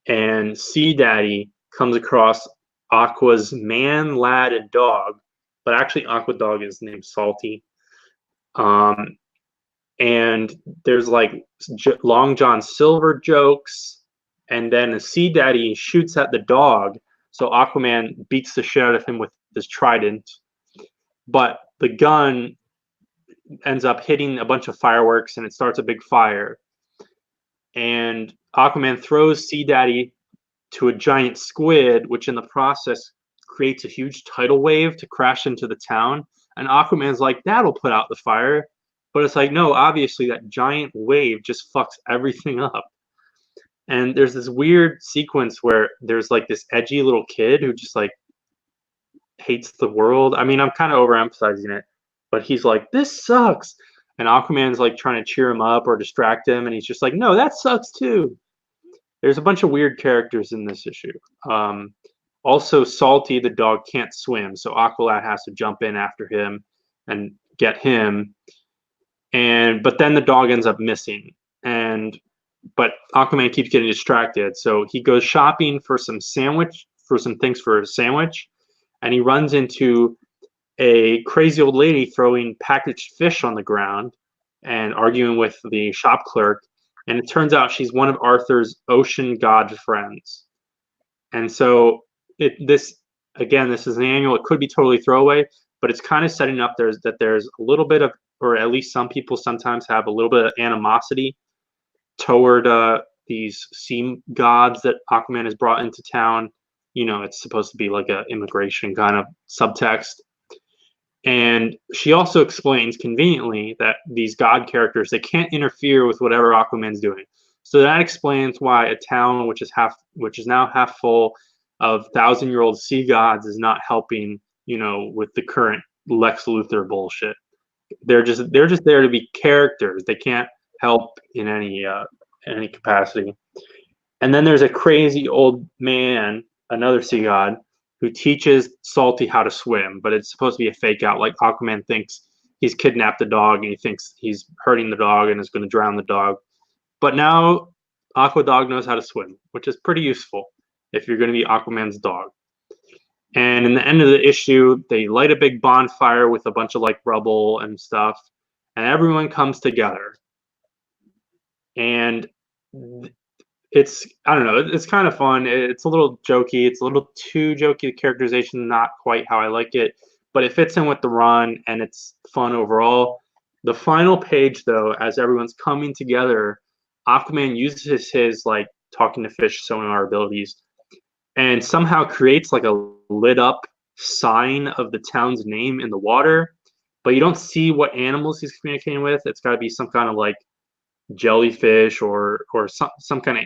And Sea Daddy comes across Aqua's man, lad, and dog, but actually Aqua Dog is named Salty. And there's like Long John Silver jokes, and then the Sea Daddy shoots at the dog, so Aquaman beats the shit out of him with his trident, but the gun ends up hitting a bunch of fireworks, and it starts a big fire. And Aquaman throws Sea Daddy to a giant squid, which in the process creates a huge tidal wave to crash into the town. And Aquaman's like, that'll put out the fire. But it's like, no, obviously that giant wave just fucks everything up. And there's this weird sequence where there's like this edgy little kid who just like hates the world. I mean, I'm kind of overemphasizing it, but he's like, "This sucks," and Aquaman's like trying to cheer him up or distract him, and he's just like, "No, that sucks too." There's a bunch of weird characters in this issue. Um, Also, Salty the dog can't swim, so Aqualad has to jump in after him and get him. But then the dog ends up missing, and but Aquaman keeps getting distracted, so he goes shopping for some things for a sandwich, and he runs into a crazy old lady throwing packaged fish on the ground and arguing with the shop clerk. And it turns out she's one of Arthur's ocean god friends. And so this again, this is an annual. It could be totally throwaway, but it's kind of setting up there's a little bit of, or at least some people sometimes have a little bit of animosity toward these sea gods that Aquaman has brought into town. You know, it's supposed to be like a immigration kind of subtext. And she also explains conveniently that these god characters, they can't interfere with whatever Aquaman's doing. So that explains why a town which is now half full of 1,000-year-old sea gods is not helping, you know, with the current Lex Luthor bullshit. They're just there to be characters. They can't help in any capacity. And then there's a crazy old man, another sea god, who teaches Salty how to swim, but it's supposed to be a fake out. Like Aquaman thinks he's kidnapped the dog and he thinks he's hurting the dog and is going to drown the dog. But now Aqua Dog knows how to swim, which is pretty useful if you're going to be Aquaman's dog. And in the end of the issue, they light a big bonfire with a bunch of like rubble and stuff, and everyone comes together. And it's, I don't know, it's kind of fun. It's a little jokey. It's a little too jokey. The characterization not quite how I like it, but it fits in with the run and it's fun overall. The final page, though, as everyone's coming together, Aquaman uses his like talking to fish sonar abilities and somehow creates like a lit up sign of the town's name in the water, but you don't see what animals he's communicating with. It's got to be some kind of like jellyfish or some kind of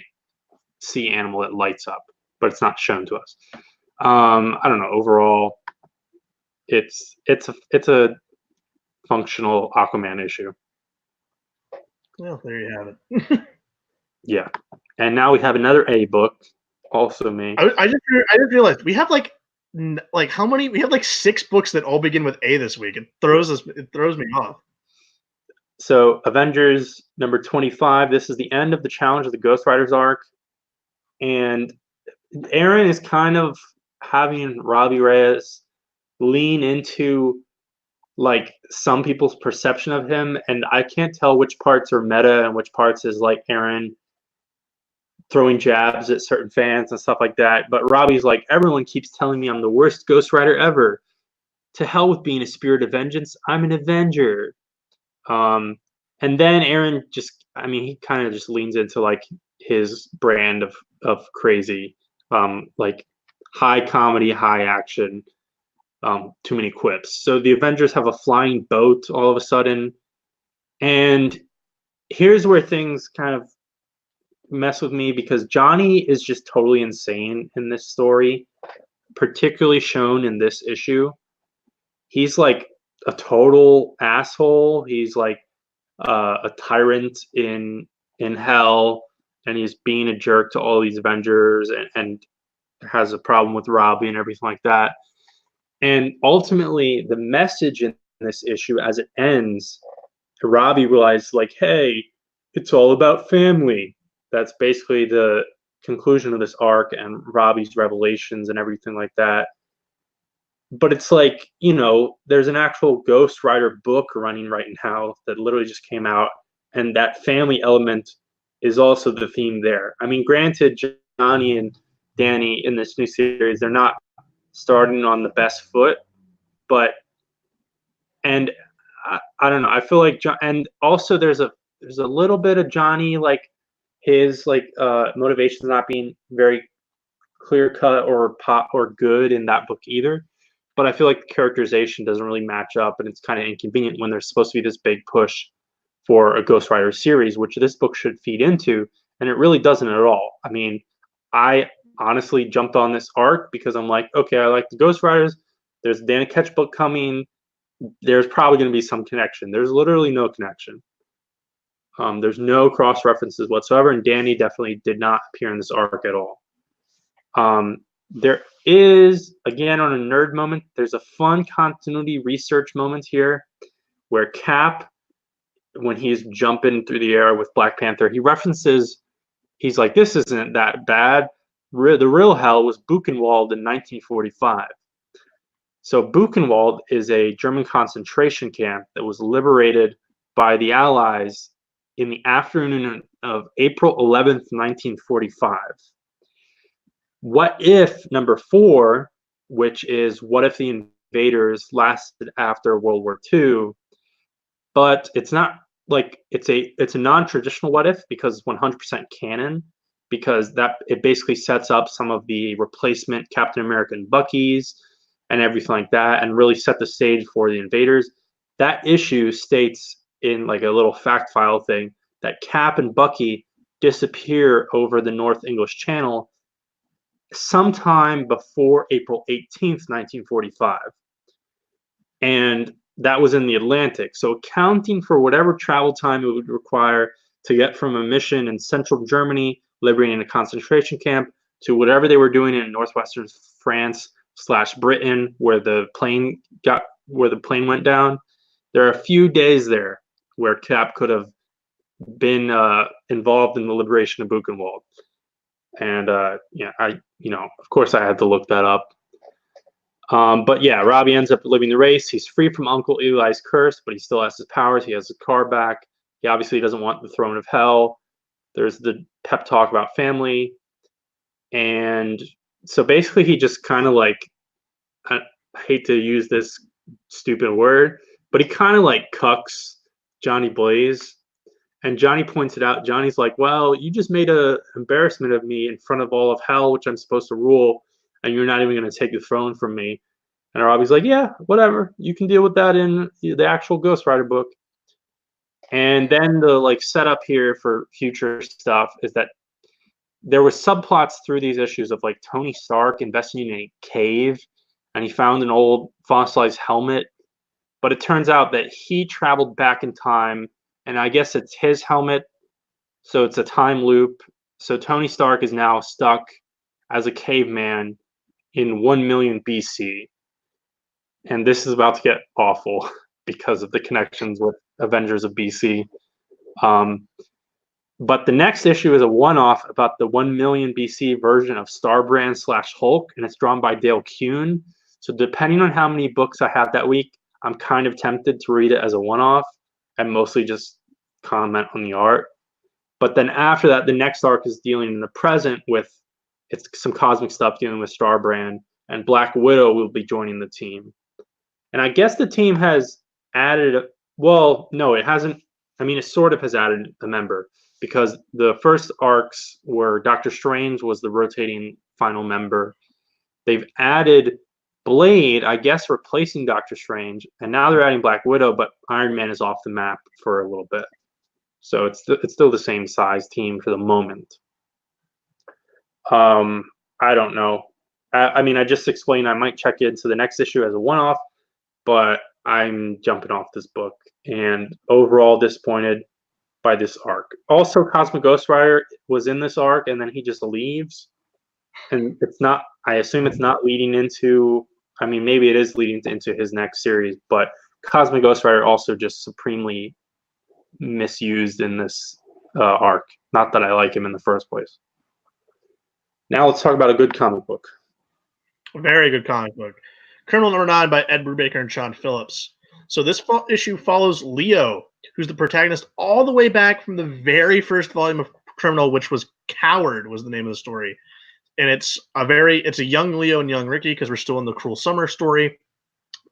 sea animal that lights up, but it's not shown to us. I don't know. Overall, it's a functional Aquaman issue. Well, there you have it. Yeah, and now we have another A book, also me. I just realized we have like how many? We have like 6 books that all begin with A this week. It throws me off. So Avengers number 25. This is the end of the Challenge of the Ghost Riders arc, and Aaron is kind of having Robbie Reyes lean into like some people's perception of him, and I can't tell which parts are meta and which parts is like Aaron throwing jabs at certain fans and stuff like that. But Robbie's like, everyone keeps telling me I'm the worst Ghost Rider ever. To hell with being a spirit of vengeance. I'm an Avenger. And then Aaron just, I mean, he kind of just leans into like his brand of crazy, like high comedy, high action, too many quips. So the Avengers have a flying boat all of a sudden, and here's where things kind of mess with me because Johnny is just totally insane in this story, particularly shown in this issue. He's like a total asshole. He's like a tyrant in hell, and he's being a jerk to all these Avengers and has a problem with Robbie and everything like that. And ultimately, the message in this issue as it ends, Robbie realized, like, hey, it's all about family. That's basically the conclusion of this arc and Robbie's revelations and everything like that. But it's like, you know, there's an actual Ghost Rider book running right now that literally just came out, and that family element is also the theme there. I mean, granted, Johnny and Danny in this new series, they're not starting on the best foot, but and I don't know. I feel like and also there's a little bit of Johnny, like his like motivations not being very clear cut or pop or good in that book either. But I feel like the characterization doesn't really match up, and it's kind of inconvenient when there's supposed to be this big push for a Ghost Rider series, which this book should feed into. And it really doesn't at all. I mean, I honestly jumped on this arc because I'm like, okay, I like the Ghost Riders. There's a Danny Ketch book coming. There's probably going to be some connection. There's literally no connection. There's no cross references whatsoever, and Danny definitely did not appear in this arc at all. There is, again, on a nerd moment, there's a fun continuity research moment here where Cap, when he's jumping through the air with Black Panther, he references, he's like, this isn't that bad. The real hell was Buchenwald in 1945. So Buchenwald is a German concentration camp that was liberated by the Allies in the afternoon of April 11th, 1945. What if number 4, which is what if the invaders lasted after World War II, but it's not like it's a non-traditional what if because it's 100% canon, because that it basically sets up some of the replacement Captain America and Bucky's and everything like that, and really set the stage for the invaders. That issue states in like a little fact file thing that Cap and Bucky disappear over the North English Channel sometime before April 18th, 1945. And that was in the Atlantic. So accounting for whatever travel time it would require to get from a mission in central Germany, liberating a concentration camp, to whatever they were doing in northwestern France / Britain, where the plane went down, there are a few days there where Cap could have been involved in the liberation of Buchenwald. And of course, I had to look that up. But yeah, Robbie ends up living the race. He's free from Uncle Eli's curse, but he still has his powers. He has his car back. He obviously doesn't want the throne of hell. There's the pep talk about family. And so basically he just kind of like, I hate to use this stupid word, but he kind of like cucks Johnny Blaze. And Johnny points it out. Johnny's like, well, you just made an embarrassment of me in front of all of hell, which I'm supposed to rule, and you're not even going to take the throne from me. And Robbie's like, yeah, whatever. You can deal with that in the actual Ghost Rider book. And then the like setup here for future stuff is that there were subplots through these issues of like Tony Stark investing in a cave, and he found an old fossilized helmet. But it turns out that he traveled back in time, and I guess it's his helmet, so it's a time loop. So Tony Stark is now stuck as a caveman in 1 million BC. And this is about to get awful because of the connections with Avengers of BC. But the next issue is a one-off about the 1 million BC version of Starbrand / Hulk, and it's drawn by Dale Kuhn. So depending on how many books I have that week, I'm kind of tempted to read it as a one-off and mostly just comment on the art. But then after that, the next arc is dealing in the present with some cosmic stuff dealing with Starbrand, and Black Widow will be joining the team. And I guess the team has added, well, no, it hasn't. I mean, it sort of has added a member, because the first arcs were Doctor Strange was the rotating final member. They've added Blade, I guess, replacing Doctor Strange, and now they're adding Black Widow, but Iron Man is off the map for a little bit. So it's still the same size team for the moment. I don't know. I mean, I just explained I might check into the next issue as a one-off, but I'm jumping off this book and overall disappointed by this arc. Also, Cosmic Ghost Rider was in this arc, and then he just leaves. And it's not, I assume it's not leading into, I mean, maybe it is leading into his next series, but Cosmic Ghost Rider also just supremely misused in this arc. Not that I like him in the first place. Now let's talk about a good comic book. Very good comic book. Criminal Number 9 by Ed Brubaker and Sean Phillips. So this issue follows Leo, who's the protagonist all the way back from the very first volume of Criminal, which was Coward was the name of the story. And it's a young Leo and young Ricky, because we're still in the Cruel Summer story.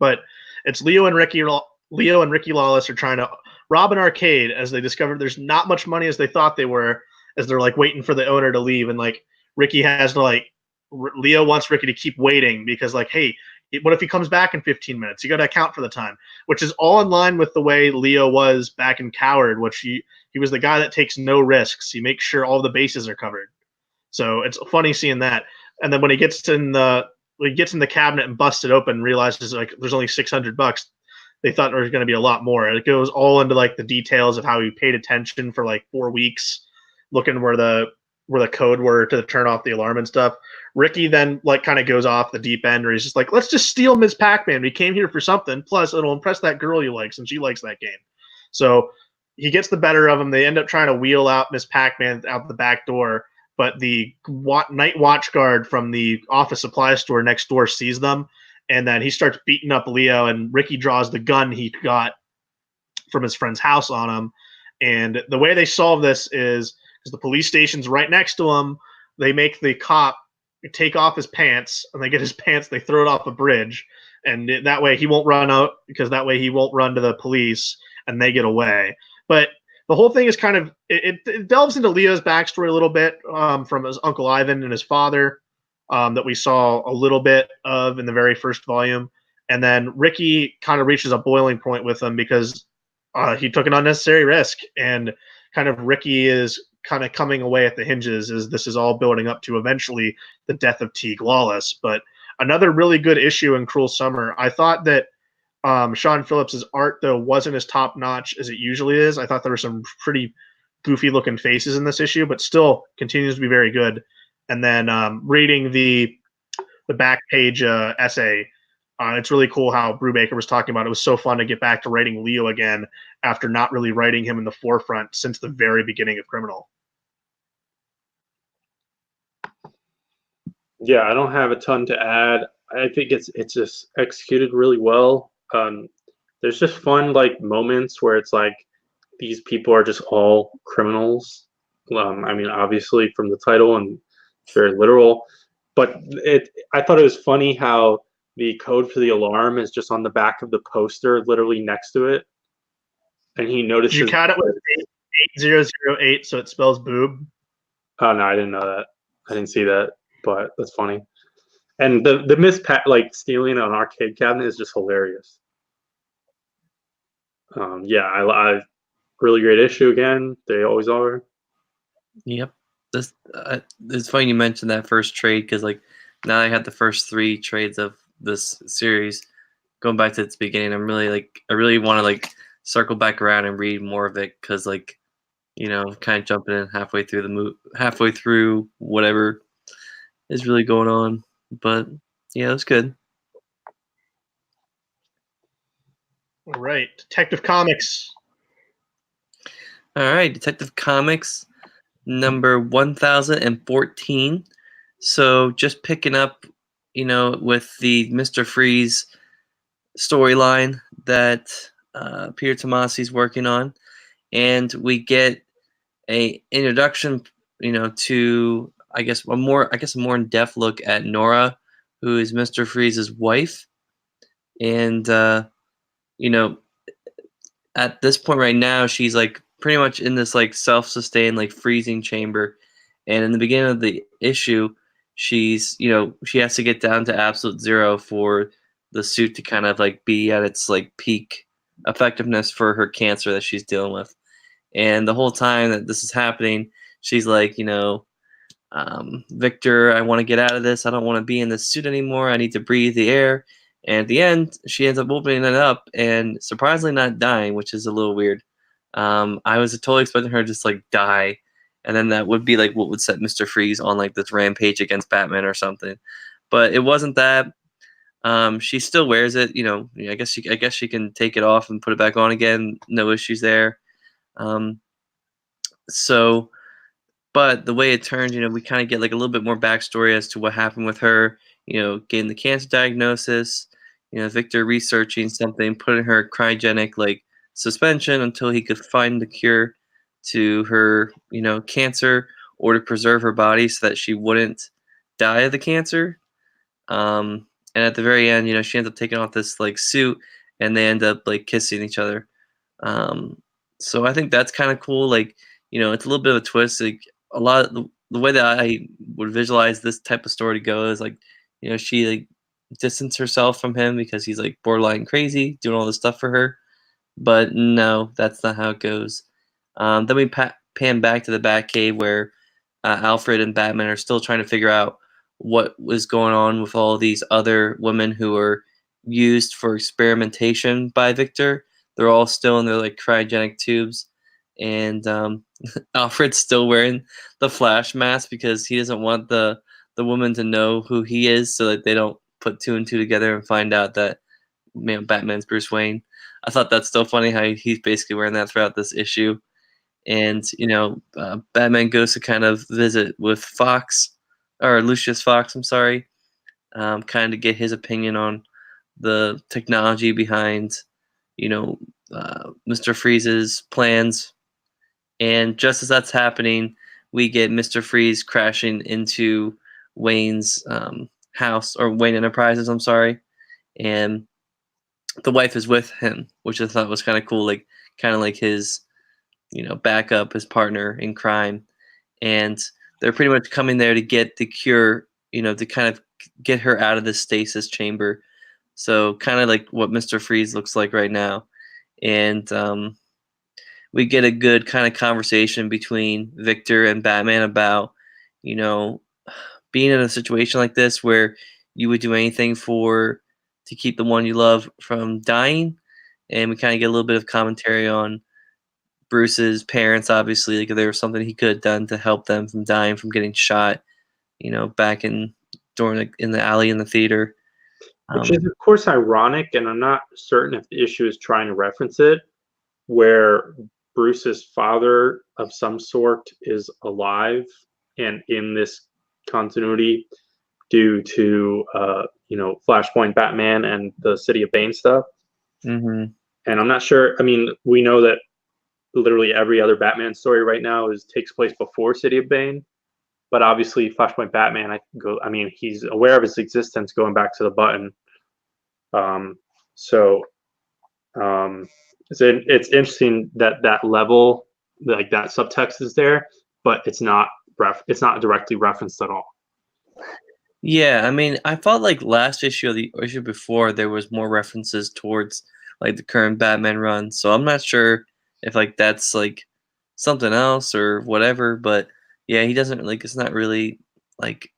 But it's Leo and Ricky Lawless are trying to rob an arcade as they discover there's not much money as they thought they were, as they're like waiting for the owner to leave, and like Ricky has to like Leo wants Ricky to keep waiting because like, hey, What if he comes back in 15 minutes? You got to account for the time, which is all in line with the way Leo was back in Coward, which he was the guy that takes no risks. He makes sure all the bases are covered. So it's funny seeing that. And then when he gets in the cabinet and busts it open, and realizes like there's only $600. They thought there was going to be a lot more. It goes all into like the details of how he paid attention for like 4 weeks, looking where the code were to turn off the alarm and stuff. Ricky then like kind of goes off the deep end, where he's just like, let's just steal Ms. Pac-Man. We came here for something. Plus, it'll impress that girl you like, since she likes that game. So he gets the better of him. They end up trying to wheel out Miss Pac-Man out the back door, but the night watch guard from the office supply store next door sees them, and then he starts beating up Leo, and Ricky draws the gun he got from his friend's house on him. And the way they solve this is, because the police station's right next to him, they make the cop take off his pants, and they get his pants, they throw it off a bridge, and that way he won't run out, because that way he won't run to the police, and they get away. But the whole thing is kind of it delves into Leo's backstory a little bit, from his Uncle Ivan and his father, that we saw a little bit of in the very first volume. And then Ricky kind of reaches a boiling point with him, because he took an unnecessary risk, and kind of Ricky is kind of coming away at the hinges, as this is all building up to eventually the death of Teague Lawless. But another really good issue in Cruel Summer. I thought that Sean Phillips's art, though, wasn't as top notch as it usually is. I thought there were some pretty goofy looking faces in this issue, but still continues to be very good. And then reading the back page essay, it's really cool how Brubaker was talking about it was so fun to get back to writing Leo again after not really writing him in the forefront since the very beginning of Criminal. Yeah, I don't have a ton to add. I think it's just executed really well. There's just fun like moments where it's like these people are just all criminals. I mean, obviously from the title, and it's very literal. But I thought it was funny how the code for the alarm is just on the back of the poster, literally next to it, and he notices. Did you count it with 8008, so it spells boob? Oh no, I didn't know that. I didn't see that, but that's funny. And the Miss Pat like stealing an arcade cabinet is just hilarious. Yeah, I really great issue again. They always are. Yep. This it's funny you mentioned that first trade, because like now I had the first 3 trades of this series. Going back to its beginning, I really want to like circle back around and read more of it, because like, you know, kind of jumping in halfway through whatever is really going on. But yeah, it was good. All right, Detective Comics. All right, Detective Comics number 1014. So just picking up, you know, with the Mr. Freeze storyline that Peter Tomasi's working on, and we get a introduction, you know, to I guess a more in-depth look at Nora, who is Mr. Freeze's wife, and you know, at this point right now, she's like pretty much in this like self-sustained like freezing chamber, and in the beginning of the issue, she's, you know, she has to get down to absolute 0 for the suit to kind of like be at its like peak effectiveness for her cancer that she's dealing with. And the whole time that this is happening, she's like, you know, Victor, I want to get out of this. I don't want to be in this suit anymore. I need to breathe the air. And at the end, she ends up opening it up and surprisingly not dying, which is a little weird. I was totally expecting her to just like die, and then that would be like what would set Mr. Freeze on like this rampage against Batman or something. But it wasn't that. She still wears it, you know. I guess she can take it off and put it back on again. No issues there. So, but the way it turns, you know, we kind of get like a little bit more backstory as to what happened with her. You know, getting the cancer diagnosis. You know, Victor researching something, putting her cryogenic like suspension until he could find the cure to her, you know, cancer, or to preserve her body so that she wouldn't die of the cancer. And at the very end, you know, she ends up taking off this like suit, and they end up like kissing each other. So I think that's kind of cool. Like, you know, it's a little bit of a twist. Like a lot of the way that I would visualize this type of story to go is like, you know, she like distance herself from him because he's like borderline crazy, doing all this stuff for her. But no, that's not how it goes. Then we pan back to the Batcave where Alfred and Batman are still trying to figure out what was going on with all these other women who were used for experimentation by Victor. They're all still in their like cryogenic tubes, and Alfred's still wearing the Flash mask because he doesn't want the woman to know who he is, so that they don't put two and two together and find out that Batman's Bruce Wayne. I thought that's still funny how he's basically wearing that throughout this issue. And Batman goes to kind of visit with Fox, or Lucius Fox, I'm sorry, kind of get his opinion on the technology behind, Mr. Freeze's plans. And just as that's happening, we get Mr. Freeze crashing into Wayne's house, or Wayne Enterprises, I'm sorry, and the wife is with him, which I thought was kind of cool, like kind of like his, backup, his partner in crime, and they're pretty much coming there to get the cure, to kind of get her out of the stasis chamber. So kind of like what Mr. Freeze looks like right now, and we get a good kind of conversation between Victor and Batman about, being in a situation like this where you would do anything to keep the one you love from dying. And we kind of get a little bit of commentary on Bruce's parents, obviously, like if there was something he could have done to help them from dying from getting shot, back in the alley in the theater. Which is, of course, ironic, and I'm not certain if the issue is trying to reference it, where Bruce's father of some sort is alive and in this continuity due to Flashpoint Batman and the City of Bane stuff. Mm-hmm. And I'm not sure. I mean, we know that literally every other Batman story right now takes place before City of Bane, but obviously Flashpoint Batman, he's aware of his existence going back to the Button. It's interesting that level, like that subtext is there, but it's not directly referenced at all. Yeah, I mean, I felt like last issue or the issue before there was more references towards like the current Batman run. So I'm not sure if like that's like something else or whatever, but yeah, he doesn't like it's not really like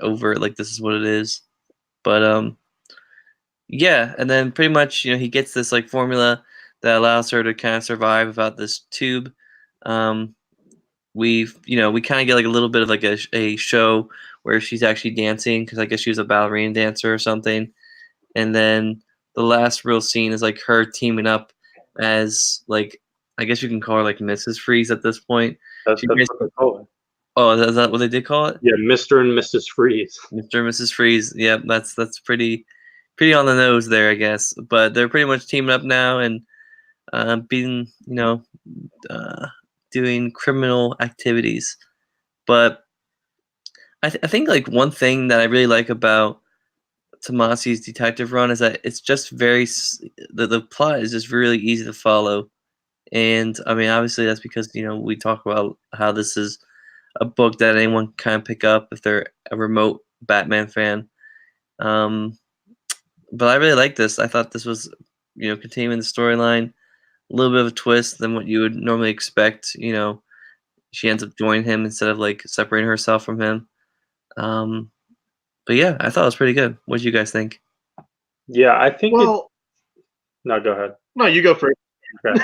overt like this is what it is. But yeah, and then pretty much, he gets this like formula that allows her to kind of survive without this tube. We kind of get like a little bit of like a show where she's actually dancing because I guess she was a ballerina dancer or something. And then the last real scene is like her teaming up as like, I guess you can call her like Mrs. Freeze at this point. That's what they call it. Oh, is that what they did call it? Yeah, Mr. and Mrs. Freeze. Mr. and Mrs. Freeze. Yep, that's pretty on the nose there, I guess. But they're pretty much teaming up now and being, doing criminal activities. But I think like one thing that I really like about Tomasi's detective run is that it's just the plot is just really easy to follow. And I mean, obviously that's because, we talk about how this is a book that anyone can kind of pick up if they're a remote Batman fan. But I really like this. I thought this was, continuing the storyline, a little bit of a twist than what you would normally expect. She ends up joining him instead of like separating herself from him. But yeah, I thought it was pretty good. What did you guys think? Yeah, I think. Well, no, go ahead. No, you go first. Okay.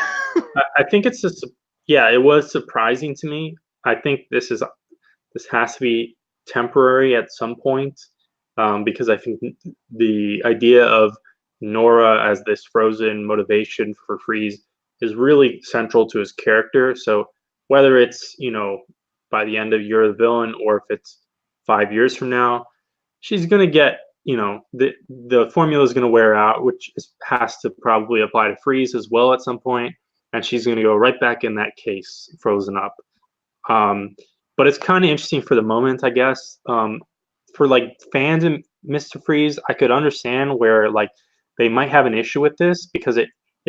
I think it's just, it was surprising to me. I think this has to be temporary at some point, because I think the idea of Nora as this frozen motivation for Freeze is really central to his character. So whether it's, by the end of You're the Villain or if it's 5 years from now, she's going to get, the formula is going to wear out, which has to probably apply to Freeze as well at some point, and she's going to go right back in that case, frozen up. But it's kind of interesting for the moment, I guess. For like fans and Mr. Freeze, I could understand where like they might have an issue with this because it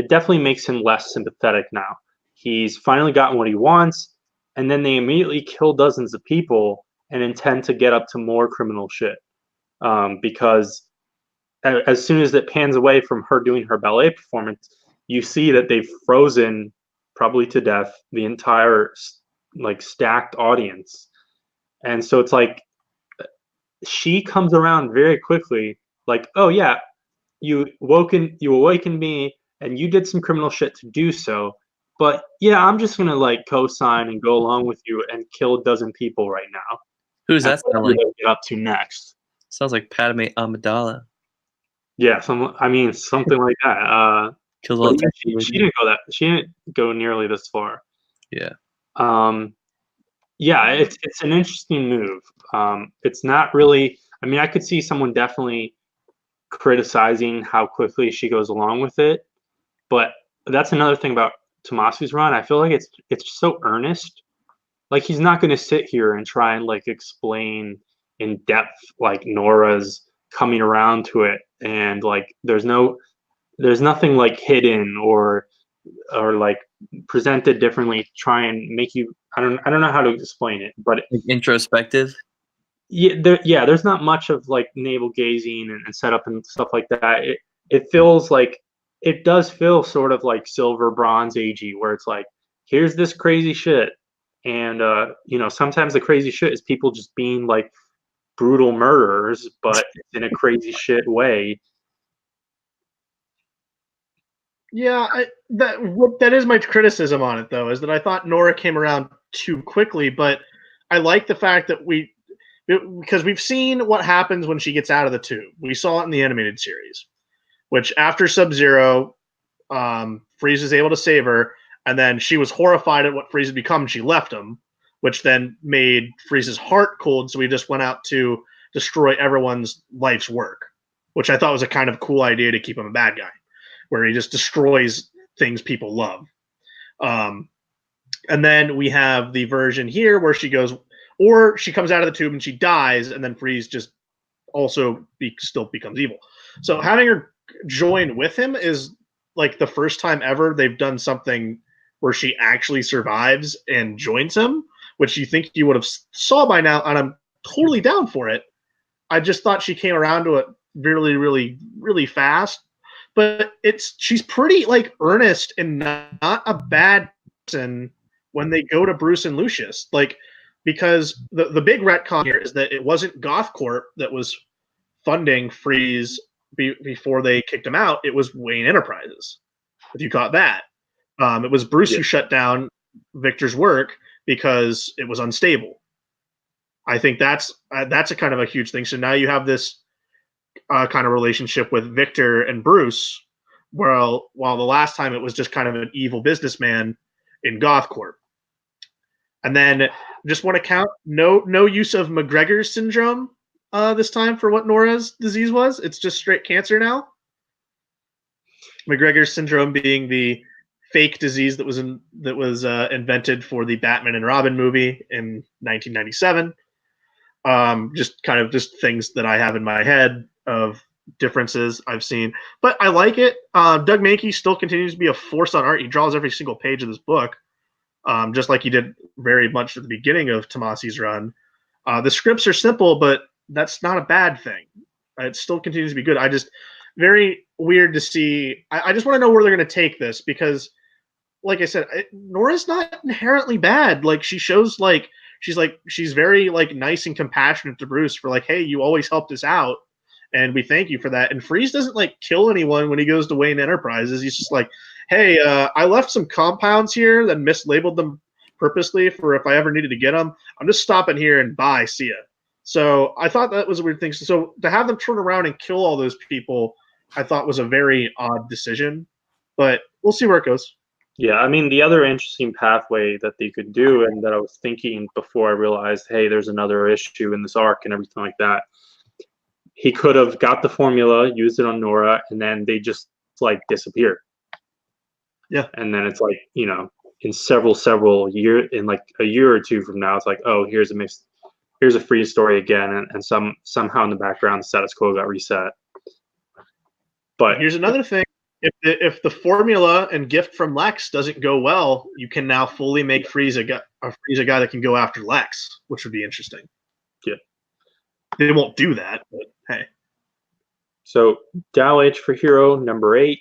definitely makes him less sympathetic now. He's finally gotten what he wants, and then they immediately kill dozens of people and intend to get up to more criminal shit. because as soon as it pans away from her doing her ballet performance, you see that they've frozen, probably to death, the entire like stacked audience. And so it's like she comes around very quickly, like, oh yeah, you awakened me and you did some criminal shit to do so. But yeah, I'm just gonna like co-sign and go along with you and kill a dozen people right now. Who's And that sound whatever like? they get up to next. Sounds like Padme Amidala. Yeah, something like that. Kills all But the yeah, people. she didn't go nearly this far. Yeah. Yeah, it's an interesting move. It's not really. I mean, I could see someone definitely criticizing how quickly she goes along with it, but that's another thing about Tomasi's run. I feel like it's so earnest. Like he's not going to sit here and try and like explain in depth like Nora's coming around to it, and like there's nothing like hidden or like presented differently to try and make you. I don't know how to explain it, but Like introspective. there's not much of like navel gazing and setup and stuff like that. It feels like it does feel sort of like silver bronze agey, where it's like here's this crazy shit, and sometimes the crazy shit is people just being like brutal murderers, but in a crazy shit way. Yeah, that is my criticism on it, though, is that I thought Nora came around too quickly, but I like the fact that because we've seen what happens when she gets out of the tube. We saw it in the animated series, which after Sub-Zero, Freeze is able to save her, and then she was horrified at what Freeze had become, and she left him, which then made Freeze's heart cold, so he just went out to destroy everyone's life's work, which I thought was a kind of cool idea to keep him a bad guy, where he just destroys things people love. And then we have the version here where she comes out of the tube and she dies, and then Freeze just also still becomes evil. So having her join with him is like the first time ever they've done something where she actually survives and joins him, which you think you would have saw by now, and I'm totally down for it. I just thought she came around to it really, really, really fast. But she's pretty like earnest and not a bad person when they go to Bruce and Lucius. Like, because the big retcon here is that it wasn't GothCorp that was funding Freeze before they kicked him out. It was Wayne Enterprises. If you caught that, it was Bruce who shut down Victor's work because it was unstable. I think that's a kind of a huge thing. So now you have this kind of relationship with Victor and Bruce, while the last time it was just kind of an evil businessman in GothCorp. And then just want to count no use of McGregor's syndrome this time for what Nora's disease was. It's just straight cancer now. McGregor's syndrome being the fake disease that was invented for the Batman and Robin movie in 1997. Just things that I have in my head of differences I've seen, but I like it. Doug Mankey still continues to be a force on art. He draws every single page of this book, just like he did very much at the beginning of Tomasi's run. The scripts are simple, but that's not a bad thing. It still continues to be good. Very weird to see. I just want to know where they're going to take this, because, like I said, Nora's not inherently bad. Like, she shows she's very like nice and compassionate to Bruce for like, hey, you always helped us out, and we thank you for that. And Freeze doesn't like kill anyone when he goes to Wayne Enterprises. He's just like, hey, I left some compounds here that mislabeled them purposely for if I ever needed to get them. I'm just stopping here and bye, see ya. So I thought that was a weird thing. So to have them turn around and kill all those people, I thought was a very odd decision, but we'll see where it goes. Yeah, I mean, the other interesting pathway that they could do, and that I was thinking before I realized, hey, there's another issue in this arc and everything like that. He could have got the formula, used it on Nora, and then they just like disappear. Yeah. And then it's like, in several years, in like a year or two from now, it's like, oh, here's a Freeze story again, and somehow in the background, the status quo got reset. But here's another thing. If the formula and gift from Lex doesn't go well, you can now fully make Freeze a guy that can go after Lex, which would be interesting. Yeah. They won't do that, but hey. So Dial H for Hero number 8.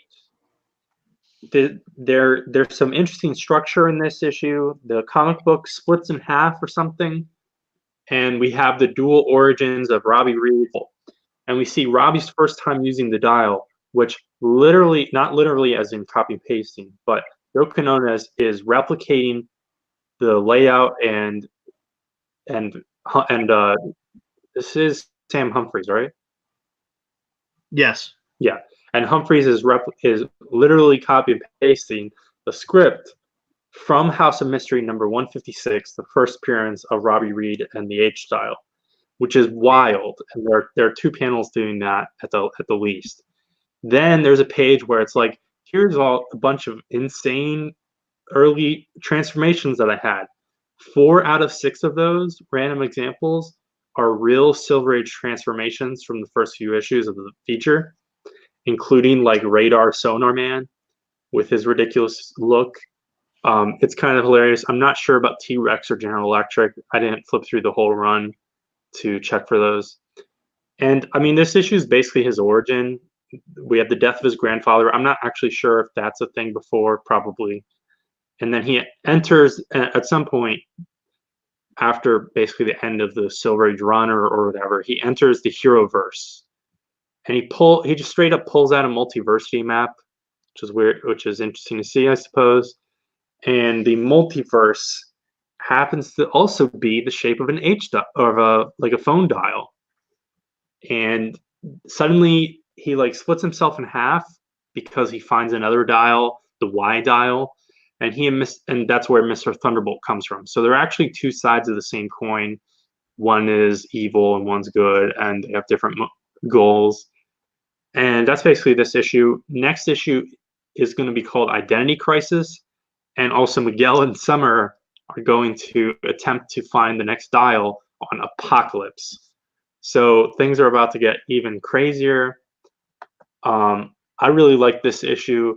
There's some interesting structure in this issue. The comic book splits in half or something, and we have the dual origins of Robbie Reed, and we see Robbie's first time using the dial, which literally, not literally as in copy and pasting, but Yoko Ono is replicating the layout and this is Sam Humphries, right? Yes. Yeah, and Humphries is literally copy and pasting the script from House of Mystery number 156, the first appearance of Robbie Reed and the H-Style, which is wild. And there are 2 panels doing that at the least. Then there's a page where it's like, here's a bunch of insane early transformations that I had. 4 out of 6 of those random examples are real Silver Age transformations from the first few issues of the feature, including like Radar Sonar Man with his ridiculous look. It's kind of hilarious. I'm not sure about T-Rex or General Electric. I didn't flip through the whole run to check for those. And I mean, this issue is basically his origin. We have the death of his grandfather. I'm not actually sure if that's a thing before, probably. And then he enters at some point after basically the end of the Silver Age run or whatever. He enters the Hero verse, and he just straight up pulls out a multiversity map, which is weird, which is interesting to see, I suppose. And the multiverse happens to also be the shape of an H dial, or like a phone dial. And suddenly he like splits himself in half because he finds another dial, the Y dial, and and that's where Mr. Thunderbolt comes from. So they're actually 2 sides of the same coin. One is evil and one's good, and they have different goals. And that's basically this issue. Next issue is going to be called Identity Crisis, and also Miguel and Summer are going to attempt to find the next dial on Apocalypse. So things are about to get even crazier. I really like this issue.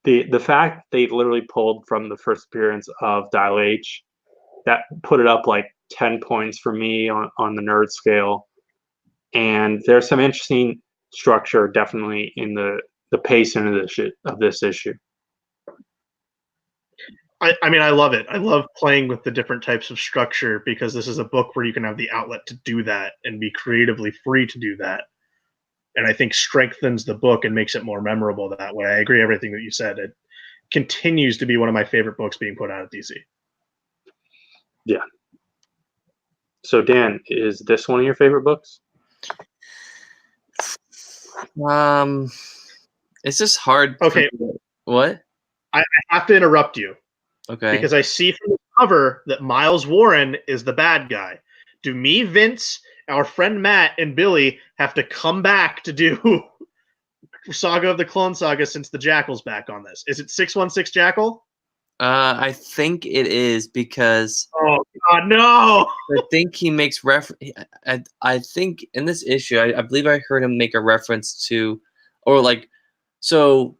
The fact they literally pulled from the first appearance of Dial H, that put it up like 10 points for me on the nerd scale. And there's some interesting structure definitely in the pacing of this issue. I mean, I love it. I love playing with the different types of structure because this is a book where you can have the outlet to do that and be creatively free to do that. And I think strengthens the book and makes it more memorable that way. I agree everything that you said. It continues to be one of my favorite books being put out at DC. Yeah. So Dan, is this one of your favorite books? It's just hard. Okay. What? I have to interrupt you. Okay. Because I see from the cover that Miles Warren is the bad guy. Do me, Vince, our friend Matt, and Billy have to come back to do Saga of the Clone Saga since the Jackal's back on this? Is it 616 Jackal? I think it is because. Oh God, no! I think he makes I think in this issue, I believe I heard him make a reference to, or like, so,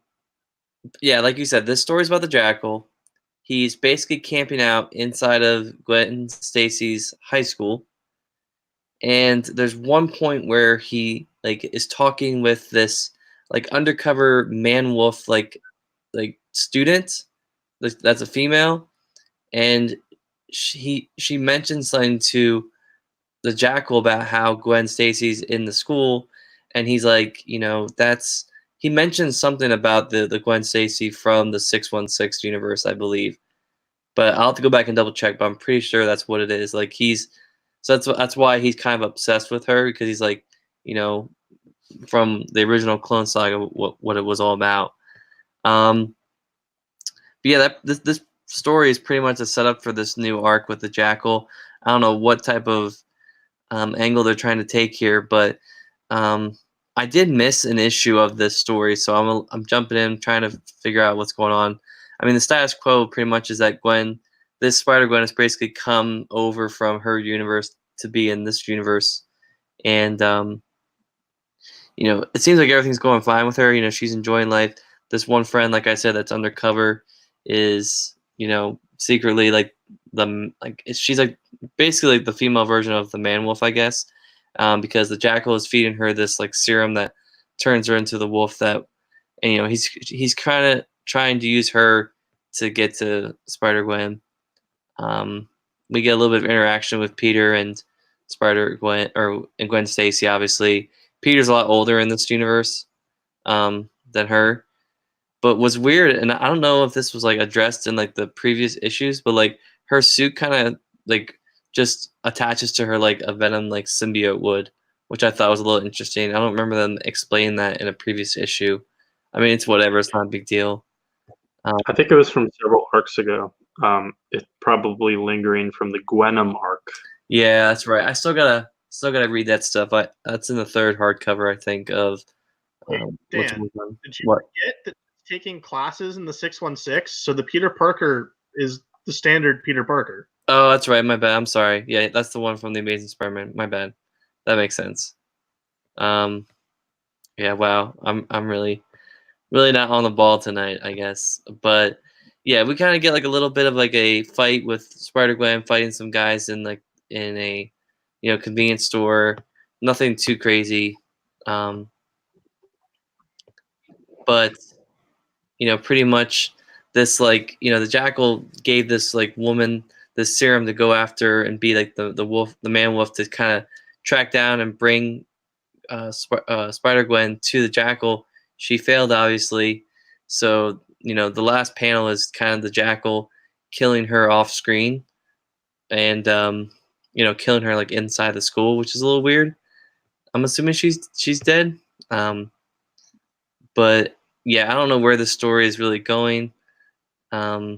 yeah, like you said, this story's about the Jackal. He's basically camping out inside of Gwen Stacy's high school, and there's one point where he like is talking with this like undercover man wolf like student that's a female, and she mentions something to the Jackal about how Gwen Stacy's in the school, and he's like, he mentions something about the Gwen Stacy from the 616 universe, I believe. But I'll have to go back and double check, but I'm pretty sure that's what it is. Like so that's why he's kind of obsessed with her, because he's like, from the original Clone Saga, what it was all about. But yeah, this story is pretty much a setup for this new arc with the Jackal. I don't know what type of angle they're trying to take here, but I did miss an issue of this story, so I'm jumping in, trying to figure out what's going on. I mean, the status quo pretty much is that this Spider-Gwen has basically come over from her universe to be in this universe, and it seems like everything's going fine with her. She's enjoying life. This one friend, like I said, that's undercover is, secretly she's like basically like the female version of the man wolf, I guess, because the Jackal is feeding her this like serum that turns her into the wolf that, and, he's kind of trying to use her to get to Spider-Gwen. We get a little bit of interaction with Peter and Spider-Gwen, and Gwen Stacy, obviously. Peter's a lot older in this universe than her. But what's weird, and I don't know if this was like addressed in like the previous issues, but like her suit kind of like just attaches to her like a Venom like symbiote would, which I thought was a little interesting. I don't remember them explaining that in a previous issue. I mean, it's whatever; it's not a big deal. I think it was from several arcs ago. It's probably lingering from the Gwenom arc. Yeah, that's right. I still gotta read that stuff. That's in the third hardcover, I think. Of Wait, what's Dan, going on. did you What? forget that it's taking classes in the 616? So the Peter Parker is the standard Peter Parker. Oh, that's right. My bad. I'm sorry. Yeah, that's the one from the Amazing Spider-Man. My bad. That makes sense. Yeah. Wow. I'm really not on the ball tonight, I guess. But yeah, we kind of get like a little bit of like a fight with Spider-Gwen fighting some guys in a convenience store. Nothing too crazy. But pretty much this like the Jackal gave this like woman this serum to go after and be like the wolf, the man wolf, to kind of track down and bring Spider Gwen to the Jackal. She failed, obviously. So the last panel is kind of the Jackal killing her off screen, and killing her like inside the school, which is a little weird. I'm assuming she's dead. But yeah, I don't know where the story is really going. Yeah,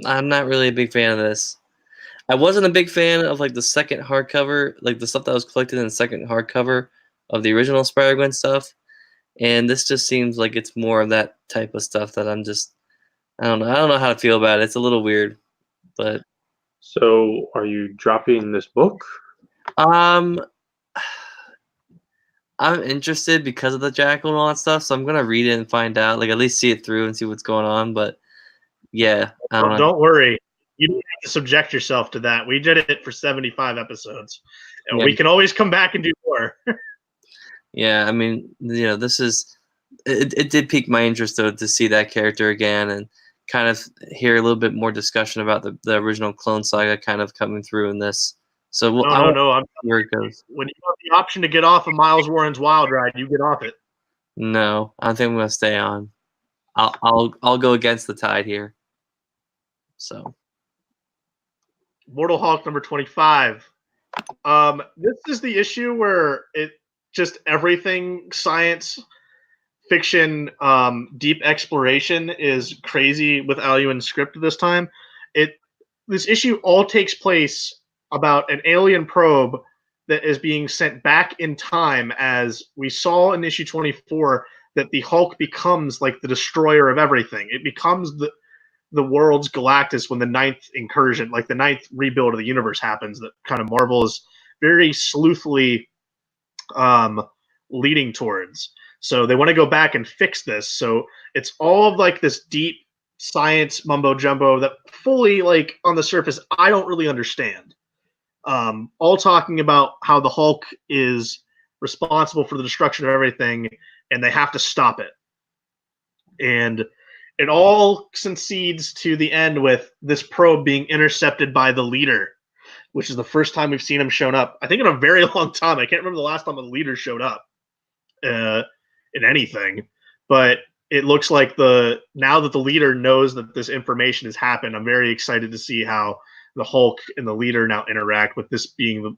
I'm not really a big fan of this. I wasn't a big fan of like the second hardcover, like the stuff that was collected in the second hardcover of the original Spider-Gwen stuff, and this just seems like it's more of that type of stuff that I don't know. I don't know how to feel about it. It's a little weird, but So, are you dropping this book? um, I'm interested because of the Jackal and all that stuff, so I'm gonna read it and find out, like at least see it through and see what's going on. But yeah, I don't know. Don't worry. You don't have to subject yourself to that. We did it for 75 episodes. And Yeah. we can always come back and do more. Yeah, I mean, this is it did pique my interest though to see that character again and kind of hear a little bit more discussion about the original Clone Saga kind of coming through in this. So No. I'm where it goes. when you have the option to get off of Miles Warren's Wild Ride, you get off it. No, I think I'm gonna stay on. I'll go against the tide here. So Mortal Hulk number 25. This is the issue where it just everything science fiction, deep exploration is crazy with Al Ewing's script this time. This issue all takes place about an alien probe that is being sent back in time, as we saw in issue 24 that the Hulk becomes like the destroyer of everything. It becomes the world's Galactus when the ninth incursion, like the ninth rebuild of the universe happens, that kind of Marvel is very sleuthfully leading towards. So they want to go back and fix this. So it's all of like this deep science mumbo jumbo that fully, like on the surface, I don't really understand. All talking about how the Hulk is responsible for the destruction of everything and they have to stop it. And it all succeeds to the end with this probe being intercepted by the leader, which is the first time we've seen him shown up, I think, in a very long time. I can't remember the last time the leader showed up in anything. But it looks like now that the leader knows that this information has happened, I'm very excited to see how the Hulk and the leader now interact, with this being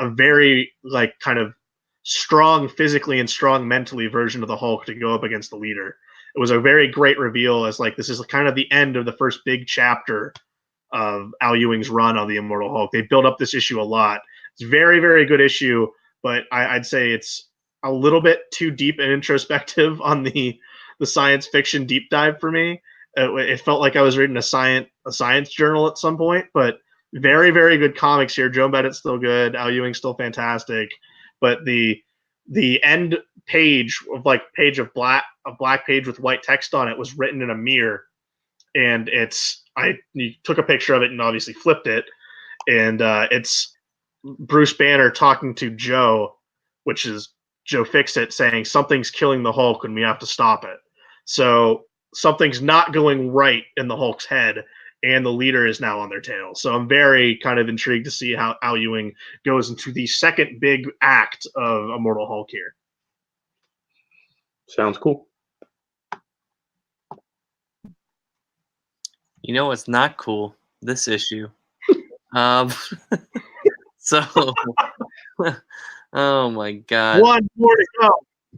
a very like kind of strong physically and strong mentally version of the Hulk to go up against the leader. It was a very great reveal, as like this is kind of the end of the first big chapter of Al Ewing's run on the Immortal Hulk. They built up this issue a lot. It's a very, very good issue, but I'd say it's a little bit too deep and introspective on the science fiction deep dive for me. It felt like I was reading a science journal at some point, but very, very good comics here. Joe Bennett's still good. Al Ewing's still fantastic, but the end page of black page with white text on it was written in a mirror, and you took a picture of it and obviously flipped it, and it's Bruce Banner talking to Joe which is Joe Fixit saying something's killing the Hulk and we have to stop it. So something's not going right in the Hulk's head, and the leader is now on their tail. So I'm very kind of intrigued to see how Al Ewing goes into the second big act of Immortal Hulk here. Sounds cool. You know what's not cool? This issue. So, oh my God. One more to go.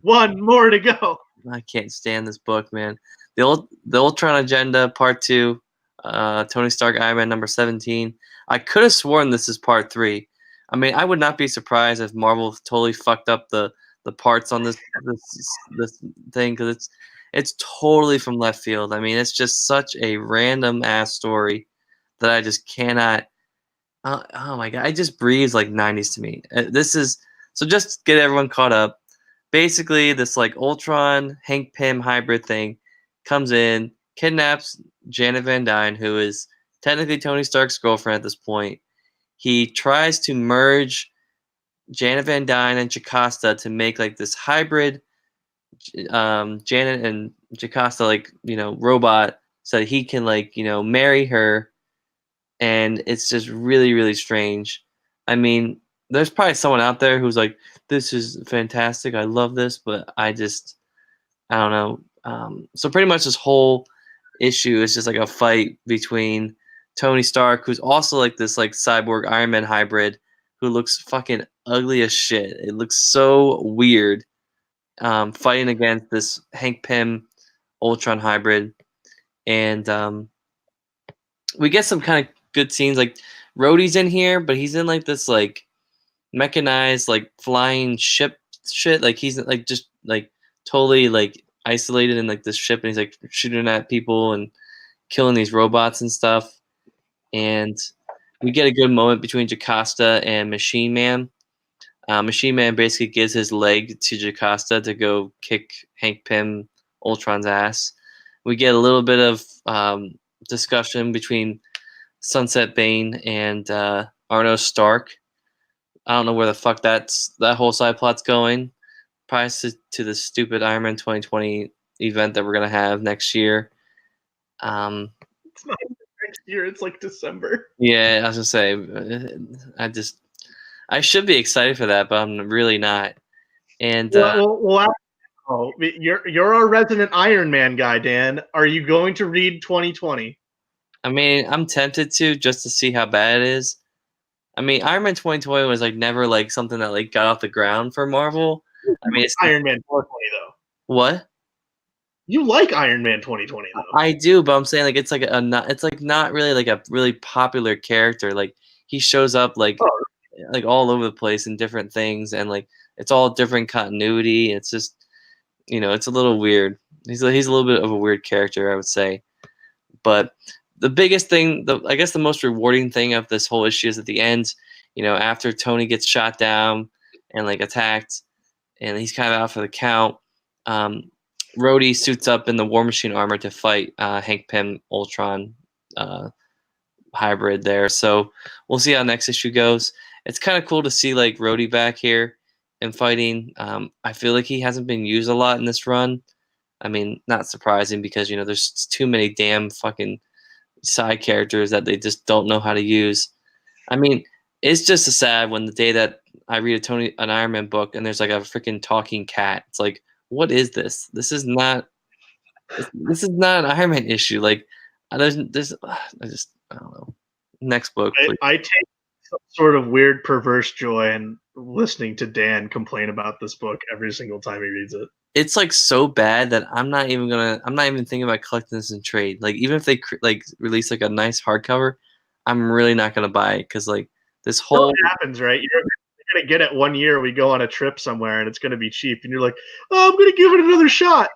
One more to go. I can't stand this book, man. The Ultron Agenda Part 2, Tony Stark Iron Man number 17. I could have sworn this is Part 3. I mean, I would not be surprised if Marvel totally fucked up the parts on this thing, because it's totally from left field. I mean, it's just such a random ass story that I just cannot. Oh my God, it just breathes like 90s to me. This is so, just to get everyone caught up. Basically, this like Ultron Hank Pym hybrid thing comes in, kidnaps Janet Van Dyne, who is technically Tony Stark's girlfriend at this point. He tries to merge Janet Van Dyne and Jocasta to make like this hybrid Janet and Jocasta, like, robot, so that he can, like, marry her. And it's just really, really strange. I mean, there's probably someone out there who's like, this is fantastic, I love this, but I don't know. So pretty much this whole issue is just like a fight between Tony Stark, who's also like this like cyborg Iron Man hybrid, who looks fucking ugly as shit. It looks so weird. Fighting against this Hank Pym Ultron hybrid. And we get some kind of good scenes. Like, Rhodey's in here, but he's in like this like mechanized like flying ship shit. Like, he's like just like totally like isolated in like this ship, and he's like shooting at people and killing these robots and stuff. And we get a good moment between Jocasta and Machine Man. Machine Man basically gives his leg to Jocasta to go kick Hank Pym Ultron's ass. We get a little bit of discussion between Sunset Bane and Arno Stark. I don't know where the fuck that whole side plot's going. Probably to the stupid Iron Man 2020 event that we're gonna have next year. It's not next year. It's like December. Yeah, I was gonna say, I should be excited for that, but I'm really not. And you're our resident Iron Man guy, Dan. Are you going to read 2020? I mean, I'm tempted to, just to see how bad it is. I mean, Iron Man 2020 was like never like something that like got off the ground for Marvel. I mean, it's Iron Man 2020 though. What? You like Iron Man 2020 though. I do, but I'm saying like it's like it's like not really like a really popular character. Like, he shows up like all over the place in different things, and like it's all different continuity. It's just, it's a little weird. He's a little bit of a weird character, I would say. But the biggest thing, I guess the most rewarding thing of this whole issue is at the end, after Tony gets shot down and like attacked, and he's kind of out for the count. Rhodey suits up in the War Machine armor to fight Hank Pym Ultron hybrid there. So we'll see how next issue goes. It's kind of cool to see like Rhodey back here and fighting. I feel like he hasn't been used a lot in this run. I mean, not surprising, because there's too many damn fucking side characters that they just don't know how to use. I mean, it's just a sad when the day that I read an Iron Man book and there's like a freaking talking cat. It's like, what is this? This is not an Iron Man issue. Like, I don't know. Next book, please. I take some sort of weird perverse joy in listening to Dan complain about this book every single time he reads it. It's like so bad that I'm not even thinking about collecting this in trade. Like, even if they like release like a nice hardcover, I'm really not gonna buy it, because like this whole what happens, right? You're gonna get it one year. We go on a trip somewhere and it's gonna be cheap, and you're like, oh, I'm gonna give it another shot.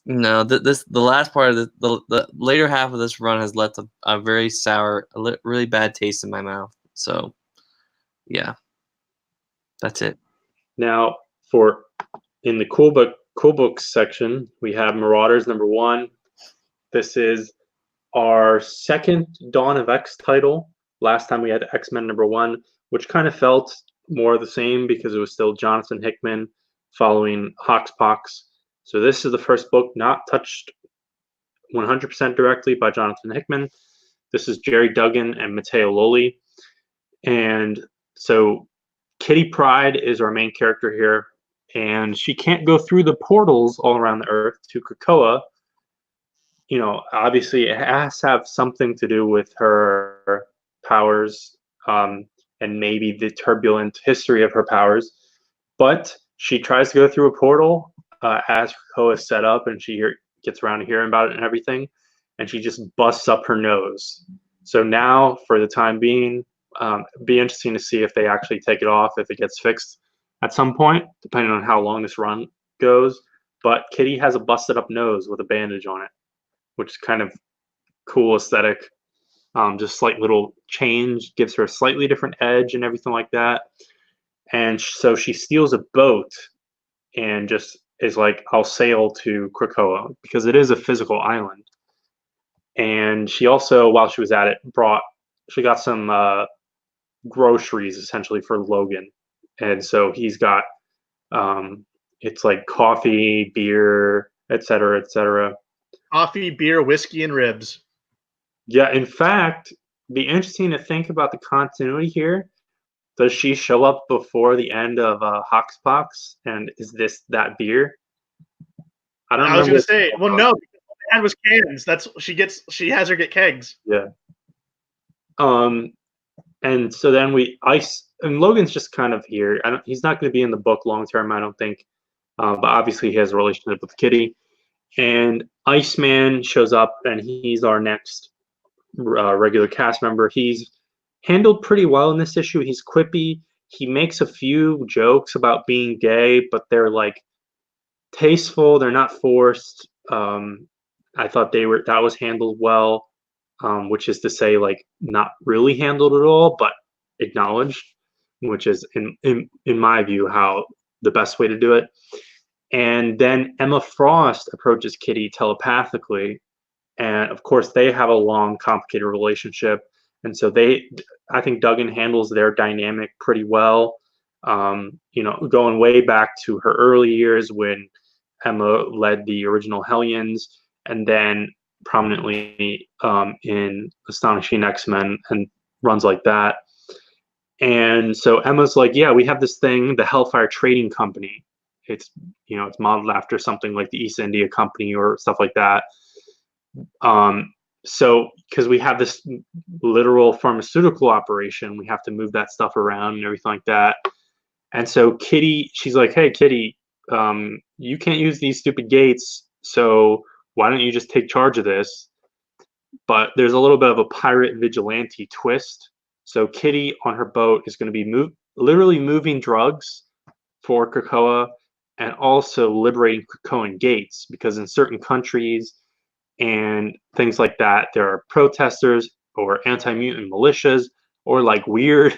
No, the last part of the later half of this run has left a very sour, really bad taste in my mouth. So, yeah, that's it. Now, in the cool books section, we have Marauders #1. This is our second Dawn of X title. Last time we had X-Men #1, which kind of felt more of the same because it was still Jonathan Hickman following Hoxpox. So this is the first book not touched 100% directly by Jonathan Hickman. This is Jerry Duggan and Matteo Lolli. And so Kitty Pryde is our main character here, and she can't go through the portals all around the Earth to Krakoa. You know, obviously it has to have something to do with her powers, and maybe the turbulent history of her powers. But she tries to go through a portal as Krakoa is set up, and she gets around to hearing about it and everything, and she just busts up her nose. So now, for the time being, it'd be interesting to see if they actually take it off, if it gets fixed at some point, depending on how long this run goes. But Kitty has a busted up nose with a bandage on it, which is kind of cool aesthetic. Just slight little change gives her a slightly different edge and everything like that. And so she steals a boat and just is like, I'll sail to Krakoa because it is a physical island. And she also, while she was at it, she got some groceries essentially for Logan. And so he's got, it's like coffee, beer, etc., etc. Coffee, beer, whiskey, and ribs. Yeah, in fact, be interesting to think about the continuity here. Does she show up before the end of Hoxpox? And is this that beer? I don't I was remember. gonna say, well, no, because all they had was cans. That's she has her get kegs. Yeah. And so then and Logan's just kind of here. He's not going to be in the book long term, I don't think. But obviously he has a relationship with Kitty. And Iceman shows up, and he's our next regular cast member. He's handled pretty well in this issue. He's quippy. He makes a few jokes about being gay, but they're like tasteful. They're not forced. I thought that was handled well, which is to say, like, not really handled at all, but acknowledged, which is in my view how the best way to do it. And then Emma Frost approaches Kitty telepathically, and of course they have a long, complicated relationship, and so I think Duggan handles their dynamic pretty well. Going way back to her early years when Emma led the original Hellions, and then prominently in Astonishing X-Men and runs like that. And so Emma's like, yeah, we have this thing, the Hellfire Trading Company. It's modeled after something like the East India Company or stuff like that. So because we have this literal pharmaceutical operation, we have to move that stuff around and everything like that. And so she's like, hey, Kitty, you can't use these stupid gates, so why don't you just take charge of this? But there's a little bit of a pirate vigilante twist. So Kitty on her boat is going to be literally moving drugs for Krakoa and also liberating Krakoan gates, because in certain countries and things like that, there are protesters or anti-mutant militias or like weird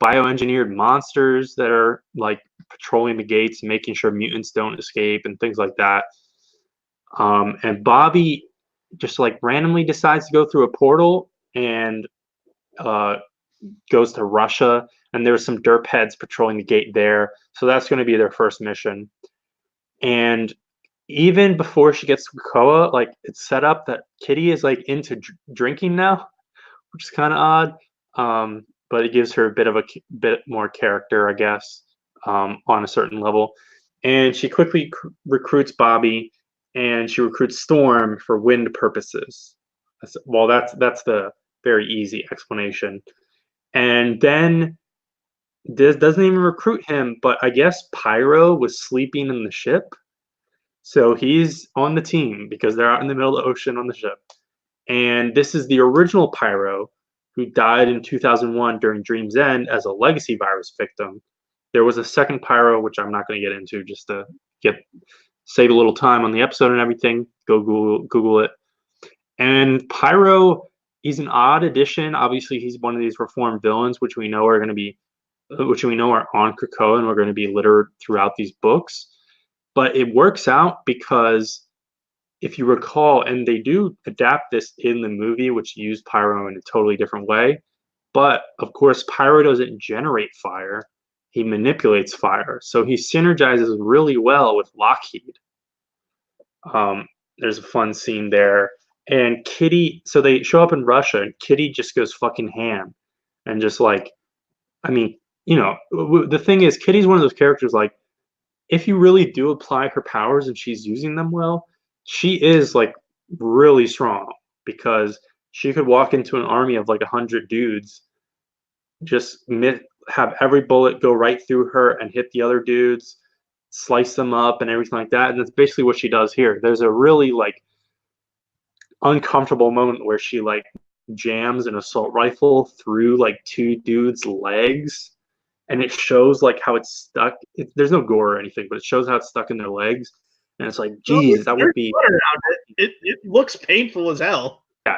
bioengineered monsters that are like patrolling the gates and making sure mutants don't escape and things like that. And Bobby just like randomly decides to go through a portal and goes to Russia, and there's some derp heads patrolling the gate there. So that's going to be their first mission. And even before she gets to Krakoa, like it's set up that Kitty is like into drinking now, which is kind of odd. But it gives her a bit more character, I guess, on a certain level. And she quickly recruits Bobby, and she recruits Storm for wind purposes. Well, that's the very easy explanation. And then this doesn't even recruit him, but I guess Pyro was sleeping in the ship. So he's on the team because they're out in the middle of the ocean on the ship. And this is the original Pyro who died in 2001 during Dream's End as a legacy virus victim. There was a second Pyro, which I'm not going to get into just to save a little time on the episode and everything. Go Google it. And Pyro, he's an odd addition. Obviously, he's one of these reformed villains, which we know are on Krakoa and are going to be littered throughout these books. But it works out because if you recall, and they do adapt this in the movie, which used Pyro in a totally different way. But of course, Pyro doesn't generate fire. he manipulates fire. So he synergizes really well with Lockheed. There's a fun scene there. And Kitty, so they show up in Russia, and Kitty just goes fucking ham. And just like, I mean, the thing is, Kitty's one of those characters, like, if you really do apply her powers and she's using them well, she is like really strong because she could walk into an army of like 100 dudes, just have every bullet go right through her and hit the other dudes, slice them up and everything like that. And that's basically what she does here. There's a really like uncomfortable moment where she like jams an assault rifle through like two dudes' legs, and it shows like how it's stuck. There's no gore or anything, but it shows how it's stuck in their legs, and it's like, No, geez, that would be. It looks painful as hell. Yeah,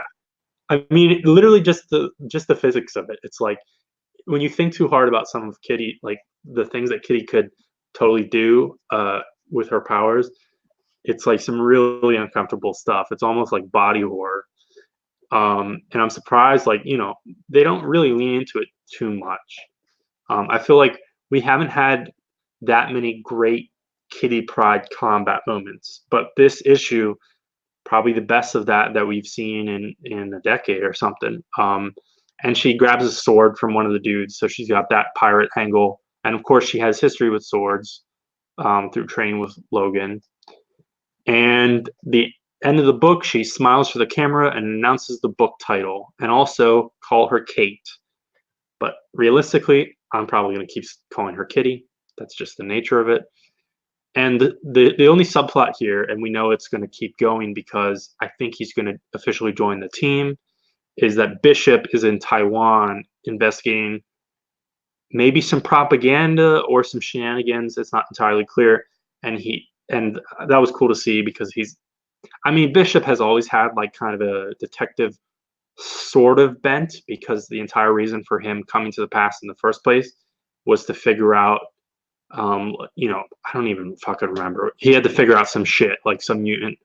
I mean, literally just the physics of it. It's like when you think too hard about some of Kitty, like the things that Kitty could totally do with her powers, it's like some really uncomfortable stuff. It's almost like body horror. And I'm surprised, like, they don't really lean into it too much. I feel like we haven't had that many great Kitty Pryde combat moments, but this issue, probably the best of that we've seen in a decade or something. And she grabs a sword from one of the dudes, so she's got that pirate angle, and of course she has history with swords through training with Logan. And the end of the book, she smiles for the camera and announces the book title, and also call her Kate. But realistically, I'm probably going to keep calling her Kitty. That's just the nature of it. And the only subplot here, and we know it's going to keep going because I think he's going to officially join the team, is that Bishop is in Taiwan investigating maybe some propaganda or some shenanigans. It's not entirely clear. And that was cool to see because Bishop has always had like kind of a detective sort of bent, because the entire reason for him coming to the past in the first place was to figure out, I don't even fucking remember. He had to figure out some shit, like some mutant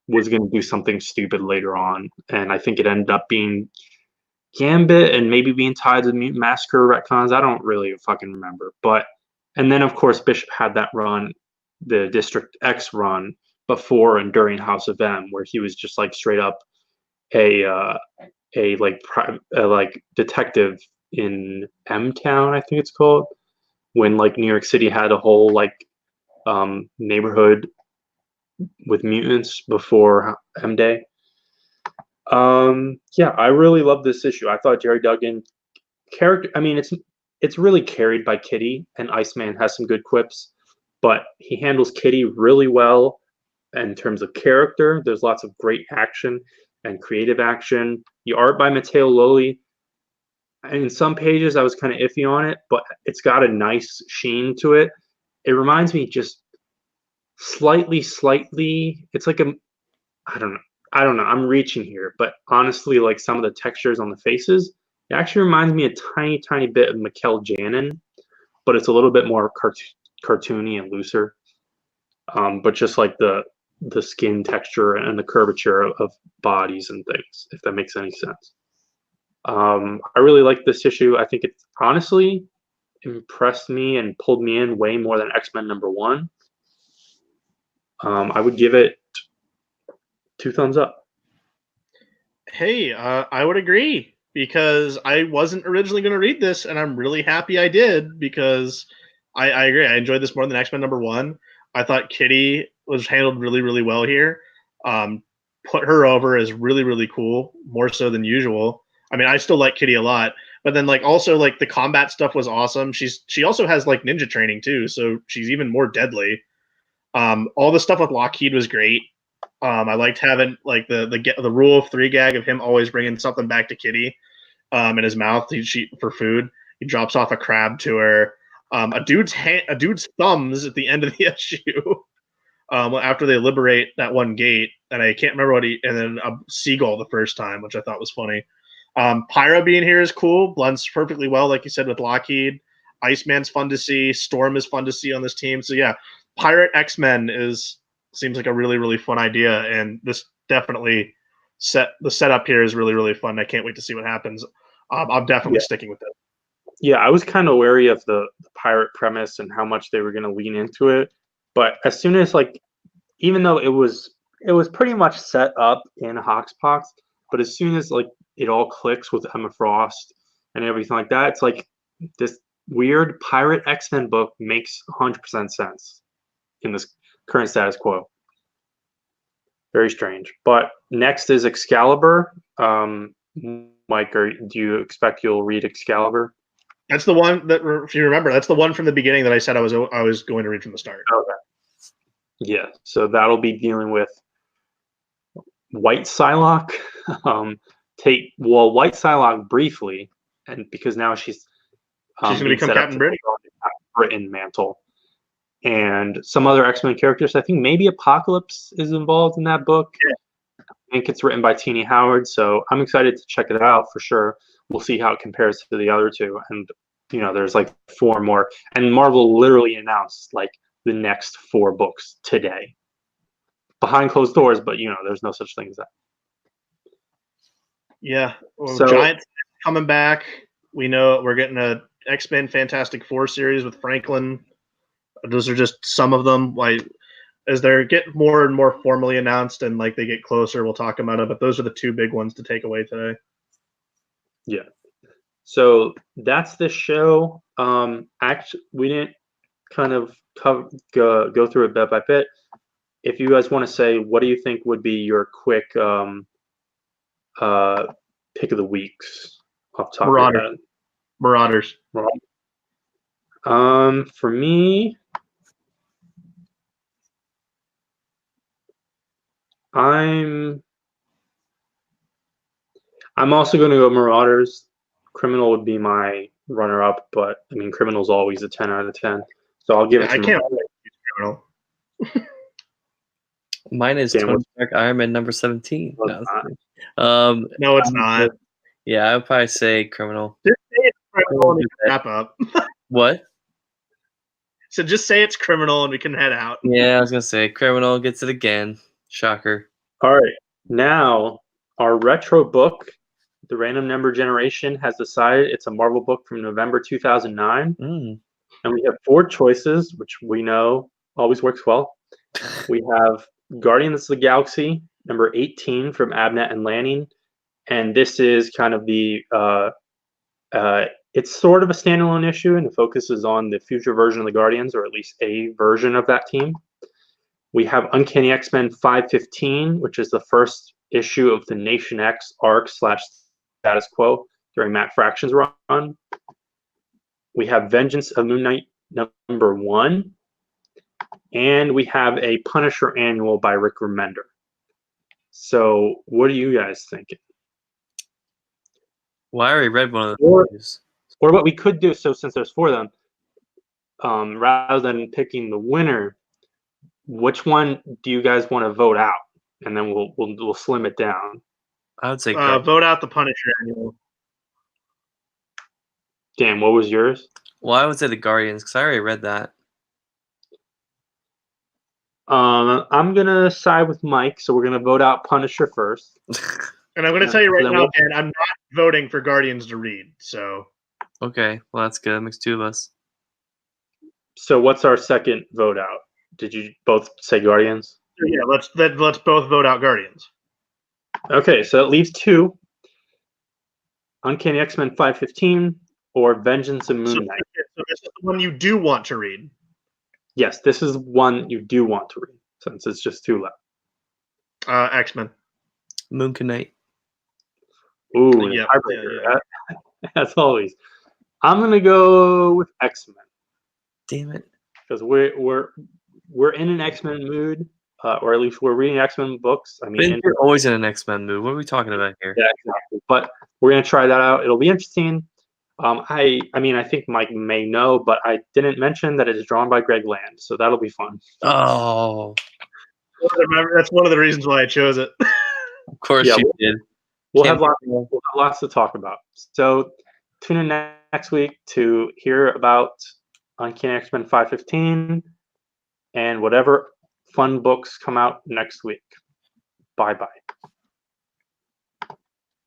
was going to do something stupid later on. And I think it ended up being Gambit and maybe being tied to the Mutant Massacre retcons. I don't really fucking remember. And then of course Bishop had that run, the District X run, before and during House of M, where he was just like straight up a like detective in M Town, I think it's called, when like New York City had a whole like neighborhood with mutants before M Day. Yeah, I really love this issue. I thought Jerry Duggan character. I mean, it's really carried by Kitty, and Iceman has some good quips, but he handles Kitty really well in terms of character. There's lots of great action and creative action. The art by Matteo Loli. In some pages, I was kind of iffy on it, but it's got a nice sheen to it. It reminds me just slightly. It's like I don't know. I'm reaching here, but honestly, like some of the textures on the faces, it actually reminds me a tiny bit of Mikkel Janin, but it's a little bit more cartoony and looser. But just like the skin texture and the curvature of bodies and things, if that makes any sense. I really like this issue. I think it honestly impressed me and pulled me in way more than X-Men #1. I would give it 2 thumbs up. Hey, I would agree because I wasn't originally going to read this, and I'm really happy I did because I agree. I enjoyed this more than X-Men #1. I thought Kitty was handled really, really well here. Put her over as really, really cool, more so than usual. I mean, I still like Kitty a lot, but then like also like the combat stuff was awesome. She also has like ninja training too, so she's even more deadly. All the stuff with Lockheed was great. I liked having like the rule of 3 gag of him always bringing something back to Kitty in his mouth for food. He drops off a crab to her. A dude's thumbs at the end of the issue. After they liberate that one gate, and I can't remember and then a seagull the first time, which I thought was funny. Pyra being here is cool. Blends perfectly well, like you said, with Lockheed. Iceman's fun to see. Storm is fun to see on this team. So yeah, Pirate X-Men seems like a really, really fun idea, and this definitely the setup here is really, really fun. I can't wait to see what happens. I'm definitely sticking with it. yeah, I was kind of wary of the pirate premise and how much they were going to lean into it. But as soon as like, even though it was pretty much set up in Hoxpox, but as soon as like it all clicks with Emma Frost and everything like that, it's like this weird pirate X-Men book makes 100% sense in this current status quo. Very strange. But next is Excalibur. Mike, do you expect you'll read Excalibur? That's the one that, if you remember, that's the one from the beginning that I said I was going to read from the start. Okay. Yeah, so that'll be dealing with White Psylocke. White Psylocke briefly, and because now she's going to become Captain Britain. Britain mantle, and some other X-Men characters. I think maybe Apocalypse is involved in that book. Yeah. I think it's written by Teenie Howard, so I'm excited to check it out for sure. We'll see how it compares to the other two, and there's like 4 more, and Marvel literally announced like the next 4 books today, behind closed doors. But there's no such thing as that. Yeah, Giants coming back. We know we're getting a X-Men Fantastic Four series with Franklin. Those are just some of them. Like, as they get more and more formally announced and like they get closer, we'll talk about it. But those are the 2 big ones to take away today. Yeah. So that's the show. Actually, we didn't kind of go through it bit by bit. If you guys want to say, what do you think would be your quick pick of the weeks off the top of your head? Marauders. For me, I'm also going to go Marauders. Criminal would be my runner-up, but I mean, Criminal's always a 10 out of 10. So I'll give it to I can't use Criminal. Mine is Tony Stark Iron Man number 17. No, it's not. Yeah, I would probably say Criminal. Just say it's Criminal and we can wrap up. What? So just say it's Criminal and we can head out. Yeah, I was going to say Criminal gets it again. Shocker. All right. Now, our retro book, The Random Number Generation, has decided it's a Marvel book from November 2009. And we have 4 choices, which we know always works well. We have Guardians of the Galaxy, number 18 from Abnett and Lanning. And this is kind of the it's sort of a standalone issue, and it focuses on the future version of the Guardians, or at least a version of that team. We have Uncanny X-Men 515, which is the first issue of the Nation X arc / status quo during Matt Fraction's run. We have Vengeance of Moon Knight number 1. And we have a Punisher annual by Rick Remender. So what are you guys thinking? Well, I already read one of those. Or what we could do, so since there's 4 of them, rather than picking the winner, which one do you guys want to vote out? And then we'll slim it down. I would say vote out the Punisher annual. Dan, what was yours? Well, I would say the Guardians, because I already read that. I'm going to side with Mike, so we're going to vote out Punisher first. And I'm going to tell you right now, Dan, I'm not voting for Guardians to read, so... Okay, well, that's good. That makes 2 of us. So what's our second vote out? Did you both say Guardians? Yeah, let's both vote out Guardians. Okay, so it leaves 2. Uncanny X-Men 515 or Vengeance of Moon Knight. So this is the one you do want to read. Yes, this is one you do want to read, since it's just 2 left. X-Men. Moon Knight. Ooh, yeah. That's always. I'm gonna go with X-Men. Damn it! Because we're in an X-Men mood, or at least we're reading X-Men books. I mean, you're always in an X-Men mood. What are we talking about here? Yeah, exactly. But we're gonna try that out. It'll be interesting. I think Mike may know, but I didn't mention that it is drawn by Greg Land, so that'll be fun. Oh, that's one of the reasons why I chose it. Of course you did. We'll have lots to talk about. So tune in next week to hear about Uncanny X-Men 515 and whatever fun books come out next week. Bye-bye.